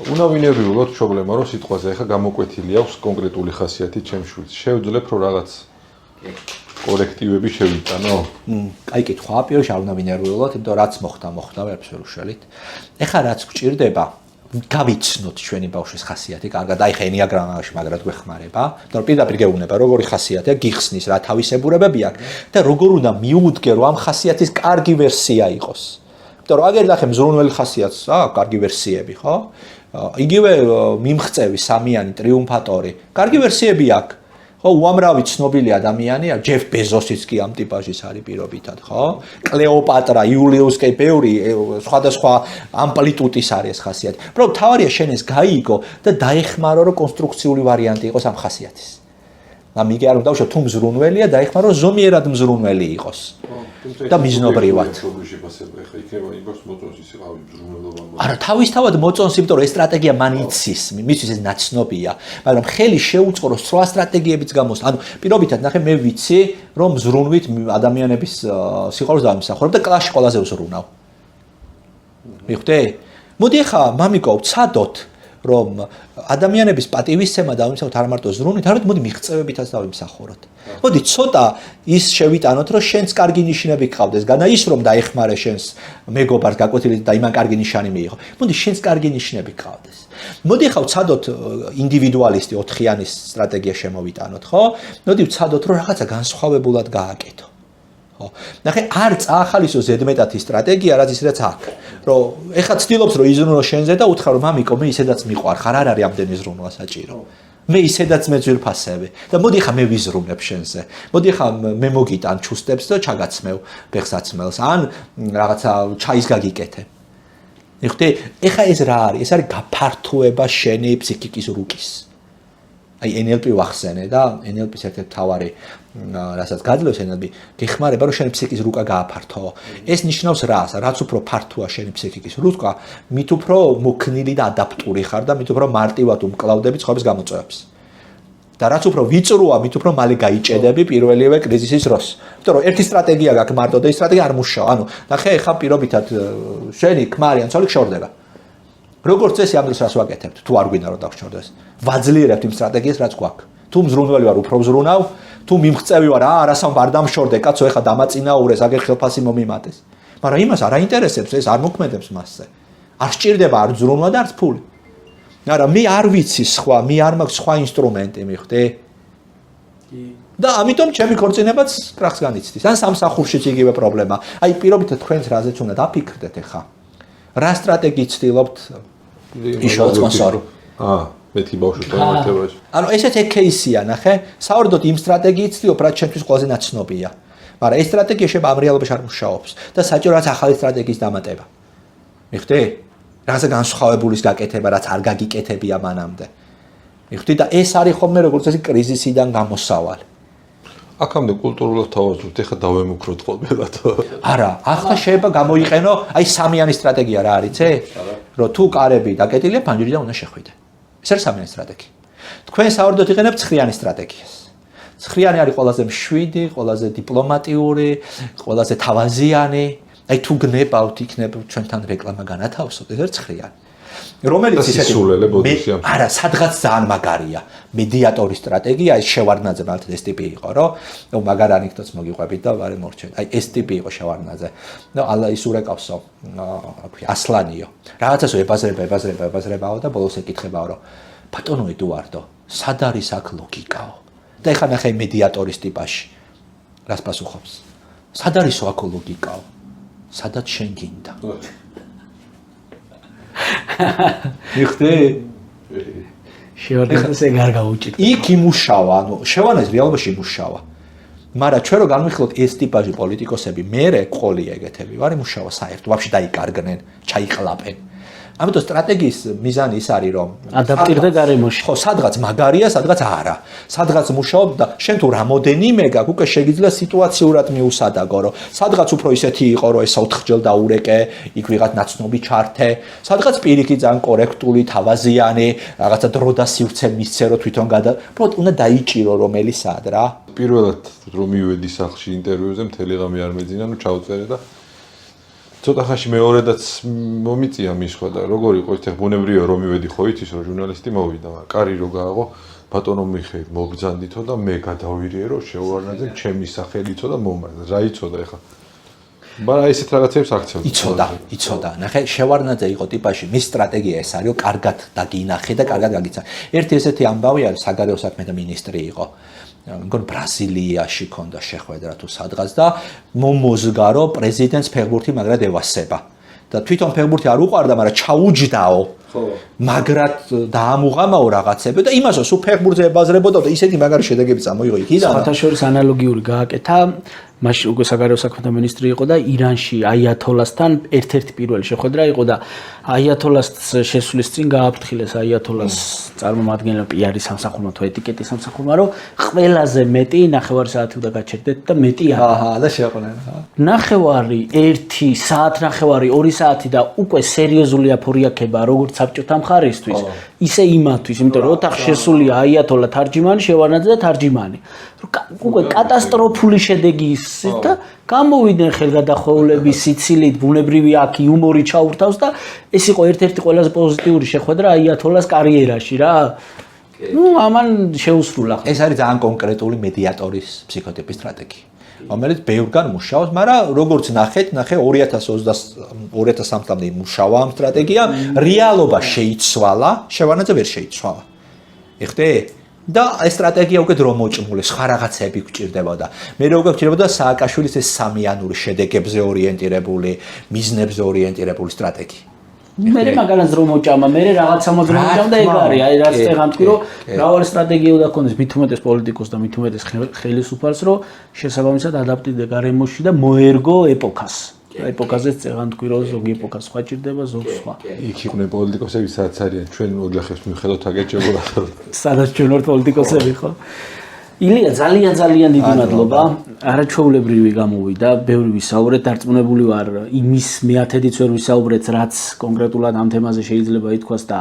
უნავინებრივად პრობლემა რომ სიტყვაზე ახლა გამოკვეთილი აქვს კონკრეტული ხასიათი ჩემს შვილს. შევძლებ რომ რაღაც კორექტივები შევიტანო? კაი კითხვა, პირველში არ უნდა მინერვიულოთ, იმიტომ რაც მოხდა, ვერაფერს ვერ უშველით. ეხლა რაც გჭირდება, გავიცნოთ ჩვენი ბავშვის ხასიათი, კარგად, აი ხა ენიაგრამაში მაგრად გვეხმარება, და პირდაპირ გეუბნება, როგორი ხასიათია, გიხსნის რა თავისებურებები აქვს და როგორ უნდა მიუდგე, რომ ამ ხასიათის კარგი ვერსია იყოს. იმიტომ რომ აგერ ნახე მზრუნველი ხასიათს, კარგი ვერსიები, ხო? იგივე მიმღწევი სამიანი ტრიუმფატორი, კარგი ვერსიები აქვს. ხო, უამრავი ცნობილი ადამიანია, ჯეფ ბეზოსიც კი ამ ტიპაჟის არის პირობითად, ხო? კლეოპატრა, იულიუს კი ბევრი სხვადასხვა ამპლიტუდის არის ეს ხასიათი. უბრალოდ თავარია შენ ეს გაიგო და დაეხმარო რომ კონსტრუქციული ვარიანტი იყოს ამ ხასიათის. ამიგე არ უნდა დავშო თუ მზრუნველია, დაეხმარო რომ ზომიერად მზრუნველი იყოს. და მიზნობრივად. არა, თავისთავად მოწონს, იმიტომ რომ ეს სტრატეგია მან იცის, მისთვის ეს ნაცნობია, მაგრამ ხელი შეუწყო სხვა სტრატეგიებიც გამოს. ანუ პირობითად ნახე მე ვიცი, რომ მზრუნვით ადამიანების სიყვარულს დავიმსახურებ და კლასში ყველაზე ვზრუნავ. მიხვდე? მოდი ახლა მამიკო ვცადოთ რომ ადამიანების პატივისცემა დავიმსახუროთ არ მარტო ზრუნვით, არამედ მოდი მიღწევებითაც დავიმსახუროთ. მოდი ცოტა ის შევიტანოთ, რომ შენს კარგი ნიშნები გყავდეს, განა ის რომ დაეხმარე შენს მეგობარს გაკვეთილი და იმან კარგი ნიშანი მიიღო. მოდი შენს კარგი ნიშნები გყავდეს. მოდი ახლა ვცადოთ ინდივიდუალისტი 4-იანის სტრატეგია შემოვიტანოთ, ხო? მოდი ვცადოთ რომ რაღაცა განსხვავებულად გააკეთო. ხო? ნახე, არ წაახალისო ზედმეტად ის სტრატეგია, რაც ისედაც აქვს. რომ ეხლა ცდილობს რომ იზრუნო შენზე და უთხრა რომ მამიკო მე ისედაც მიყვარხარ, არ არის ამდენი ზრუნვა საჭირო. მე ისედაც მეძვირფასები და მოდი ახლა მე ვიზრუნებ შენზე. მოდი ახლა მე მოგიტან ჩუსტებს და ჩაგაცმევ ბეხსაცმელს ან რაღაცა ჩაის გაგიკეთე. ეხლა ეს რა არის? ეს არის გაფართოება შენი ფსიქიკის რუკის. აი NLP ვახსენე და NLP-ს ერთ-ერთი თავარი რასაც გაძლევს NLP, გეხმარება რომ შენი ფსიქიკის რუკა გააფართო. ეს ნიშნავს რას? რაც უფრო ფართოა შენი ფსიქიკის რუკა, მით უფრო მოქნილი და ადაპტური ხარ და მით უფრო მარტივად უმკლავდები ცხოვრების გამოწვევებს. და რაც უფრო ვიწროა, მით უფრო მალე გაიჭედები პირველივე კრიზისის დროს. იმიტომ რომ ერთი სტრატეგია გაქვს მარტო და ეს სტრატეგია არ მუშაობს. ანუ ნახე ეხა პირობითად შენი ქმარი ან ცოლი შორდება. როგორც წესი ამ დროს რას ვაკეთებთ? თუ არ გვინდა რომ დავშორდეს. ვაძლიერებთ იმ სტრატეგიას, რაც გვაქვს. თუ მზრუნველი ვარ, უფრო მზრუნავ, თუ მიმღწევი ვარ, არასამ არ დამშორდე, კაცო, ეხა დამაწინაურეს, აგერ ხელფასი მომიმატეს. მაგრამ იმას არ აინტერესებს, ეს არ მოქმედებს მასზე. არ სჭირდება არ ზრუნვა და არც ფული. მაგრამ მე არ ვიცი სხვა, მე არ მაქვს სხვა ინსტრუმენტი, მიხვდე? და ამიტომ ჩემი ქორწინებაც კრახს განიცდის. ან სამსახურშიც იგივე პრობლემა. აი პირობითად თქვენს რაზეც უნდა დაფიქრდეთ ეხა. რა სტრატეგიით ცდილობთ იშო სპონსორი? მეთქი ბავშვი პროექტებაში. ანუ ესეც кейსია, ნახე, საერთოდ იმ სტრატეგიით ცდილობ, რაც ჩემთვის ყველაზე ნაცნობია. მაგრამ ეს სტრატეგია შეიძლება ამ რეალობაში არ მუშაობს და საჭიროა ახალი სტრატეგიის დამატება. მიხვდი? რაღაცა განსხვავებულის გაკეთება, რაც არ გაგიკეთებია მანამდე. მიხვდი და ეს არის ხოლმე როგორც წესი კრიზისიდან გამოსავალი. აქამდე კულტურულად თავაზობთ, ეხლა დავემუქროთ ხოლმე. არა, ახლა შეიძლება გამოიყენო, აი სამიანი სტრატეგია რა არის, ე? რომ თუ კარები დაკეტილია, ფანჯრიდან უნდა შეხვიდე. ეს არის სამიანი სტრატეგია. თქვენ საერთოდ იყენებთ ცხრიანი სტრატეგიას. ცხრიანი არის ყველაზე მშვიდი, ყველაზე დიპლომატიური, ყველაზე თავაზიანი. აი თუ გნებავთ, იქნებ ჩვენთან რეკლამა განათავსოთ, ეს არის ცხრიანი. რომელიც ისეთი არა, სადღაც ძალიან მაგარია. მედიატორის სტრატეგია, ეს შევარდნაძე მართლა ეს ტიპი იყო, რომ მაგარანიქთოც მოგიყვებით და ვარე მორჩენ. აი ეს ტიპი იყო შევარდნაძე. ნუ ალა ის ურეკავსო, ასლანიო. რაღაცასო ებაზრებაო და ბოლოს ეკითხებაო, რომ ბატონო ედუარდო, სად არის აქ ლოგიკაო? და ეხლა ნახე მედიატორის ტიპაში. რას პასუხობს? სად არისო აქ ლოგიკაო? სადაც შენ გინდა. მიხვდი? შევარდნაძე ეგ არ გაუჭირდა. იქ იმუშავა, ანუ შევარდნაძე რეალობაში იმუშავა. მაგრამ ჩვენ რო განვიხილოთ ეს ტიპაჟი პოლიტიკოსები, მერე ყოლი ეგეთები ვარ იმუშავა საერთოდ, ვაფშე დაიკარგნენ, ჩაიყლაპენ. ამიტომ სტრატეგიის მიზანი ის არის რომ ადაპტირდე გარემოში. ხო, სადღაც მაგარია, სადღაც არა. სადღაც მუშაობ და შენ თუ რამოდენიმე გაქვს, უკვე შეგიძლია სიტუაციურად მიუსადაგო, რომ სადღაც უფრო ისეთი იყო, რომ ეს 4 დაურეკე, იქ ვიღაც ნაცნობი ჩართე, სადღაც პირიქით ძალიან კორექტული, თავაზიანი, რაღაცა დრო და სივრცე მისცე, რომ თვითონ უბრალოდ უნდა დაიჭირო რომელი სად რა. პირველად რომ მივედი სახლში ინტერვიუზე, მთელი ღამე არ მეძინა, ნუ ჩავწერე და ცოტა ხანში მეორედაც მომიწია მისხვა და როგორ იყო ეს ბუნებრივია რომ მივედი ხო იცის რომ ჟურნალისტი მოვიდა, მაგრამ კარი რო გააღო ბატონო მიხეილ მოგბრძანდითო და მე გადავირიერო შეუარნაძე ჩემი სახელიცო და მომარდა რა იცოდა ეხა მაგრამ ესეთ რაღაცებს აქცევდა იცოდა ნახე შევარნაძე იყო ტიპაში მის სტრატეგია ეს არის რომ კარგად დაგინახე და კარგად გაგიცა ერთი ესეთი ამბავი არის საგარეო საქმეთა მინისტრი იყო მგონი ბრაზილიაში ქონდა შეხვედრა თუ სადღაც და მომოზგა რომ პრეზიდენტს ფეხბურთი მაგრად ევასება და თვითონ ფეხბურთი არ უყვარდა მაგრამ ჩაუჯდაო მაგრად დაამუღამაო რაღაცები და იმასაც უ ფეხბურთზე ებაზრებოდა და ისეთი მაგარი შედეგები წამოიღო იქიდან საერთაშორის ანალოგიური გააკეთა მაშინ უკვე საგარეო საქმეთა მინისტრი იყო და ირანში აიათოლასთან ერთ-ერთი პირველი შეხვედრა იყო და აიათოლას შესulis წინ გააფრთხილეს აიათოლას წარმომადგენელმა პიარის სამსახურმა თუ ეტიკეტის სამსახურმა რომ ყველაზე მეტი 9 საათი უნდა გაჩერდეთ და მეტი აჰა და შეაყვნენ ნახევარი 1 საათ ნახევარი 2 საათი და უკვე სერიოზული აფორიაქება როგორც საბჭოთა მხარისთვის ისე იმათთვის იმიტომ რომ ოთახში შესულია აიათოლა თარჯიმანი შევარნაძე და თარჯიმანი უკვე კატასტროფული შედეგი და გამოვიდნენ ხელგადახოვლების სიცილით ბუნებრივი აქ იუმორი ჩაურთავს და ეს იყო ერთ-ერთი ყველაზე პოზიტიური შეხვედრა აიათოლას კარიერაში რა ნუ ამან შეუსრულა ეს არის ძალიან კონკრეტული მედიატორის ფსიქოტიპის სტრატეგია რომელიც ბევრგან მუშაობს, მაგრამ როგორც ნახეთ, 2023 წლამდე მუშავა ამ სტრატეგიამ, რეალობა შეიცვალა, შევარნაძე ვერ შეიცვალა. ეხტე? და ეს სტრატეგია უკვე დრო მოჭმული, სხვა რაღაცები გვჭირდებოდა. მე როგორ გვჭირდებოდა სააკაშვილის ეს სამიანური შედეგებზე ორიენტირებული, მიზნებზე ორიენტირებული სტრატეგია. მე მაგალითად რომ მოჭამა, მე რაღაცა მოძრაობ და ეგ არის, აი რაც წეგანთქვი რომ მრავალი სტრატეგია უნდა ქონდეს მით უმეტეს პოლიტიკოს და მით უმეტეს ხელისუფალს რომ შესაბამისად ადაპტირდე გარემოში და მოერგო ეპოქას. ეპოქაზეც წეგანთქვი რომ ზოგი ეპოქა სხვა ჭირდება, ზოგი სხვა. იქ იყვნენ პოლიტიკოსები, სადაც არიან ჩვენ ოჯახებს მიხედოთ აგეჭებოდა. სადაც ჩვენ ვართ პოლიტიკოსები ხო? ილია ძალიან დიდი მადლობა. არაჩვეულებრივი გამოვიდა, ბევრი ვისაუბრეთ, დარწმუნებული ვარ იმის მეათედიც ვერ ვისაუბრეთ, რაც კონკრეტულად ამ თემაზე შეიძლება ითქვას და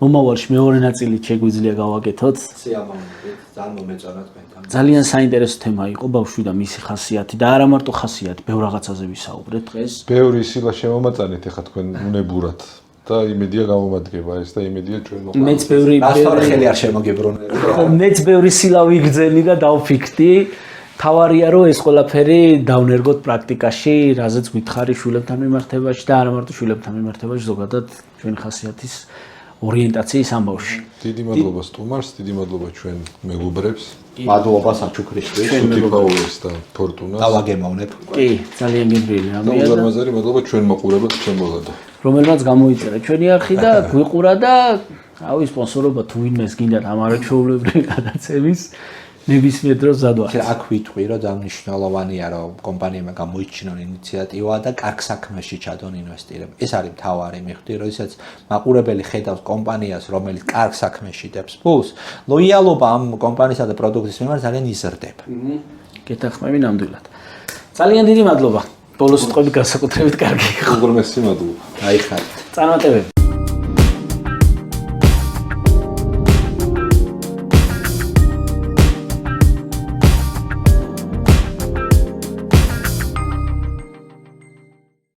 მომავალში მეორე ნაწილი შეგვიძლია გავაკეთოთ. ძალიან მომეწონა თქვენთან. ძალიან საინტერესო თემა იყო ბავშვი და მისი ხასიათი და არა მარტო ხასიათი, ბევრ რაღაცაზე ვისაუბრეთ დღეს. ბევრი სილა შემომაწანეთ ეხა თქვენ უნებურად. და იმედია გამომადგება ეს და იმედია ჩვენ მოყავთ. მეც ბევრი ხელი არ შემოგიბრუნებოდა. მეც ბევრი სილა ვიგრძენი და დავფიქრდი. თავარია რომ ეს ყველაფერი დავნერგოთ პრაქტიკაში, რაზეც გითხარი შვილებთან მიმართებაში და არა მარტო შვილებთან მიმართებაში, ზოგადად ჩვენი ხასიათის ორიენტაციის ამბავში. დიდი მადლობა სტუმარს, დიდი მადლობა ჩვენ მეგობრებს. მადლობა საჩუქრისთვის, სუტიფაურს და ფორტუნას. დავაგემოვნებ. კი, ძალიან გემრიელი რამეა. უზარმაზარი მადლობა ჩვენ მოყურებელს, ჩვენ მოგადა. რომელმაც გამოიწერა ჩვენი არხი და გვიყურა და რავი სპონსორობა თუ ვინმეს გინდათ ამ არაჩვეულებრივი გადაცემის ნებისმიერ დროს ზადვარ. აქ ვიტყვი რომ ძალიან მნიშვნელოვანია რომ კომპანიებმა გამოიჩინონ ინიციატივა და კარგ საქმეში ჩადონ ინვესტირება. ეს არის მთავარი მიხვდი, როდესაც მაყურებელი ხედავს კომპანიას, რომელიც კარგ საქმეში დებს ფულს, ლოიალობა ამ კომპანიისა და პროდუქტის მიმართ ძალიან იზრდება. გეთახმები ნამდვილად. ძალიან დიდი მადლობა. ბოლოს სიტყვები განსაკუთრებით კარგი იყო. უღრმესი მადლობა. აი ხართ. წარმატებები.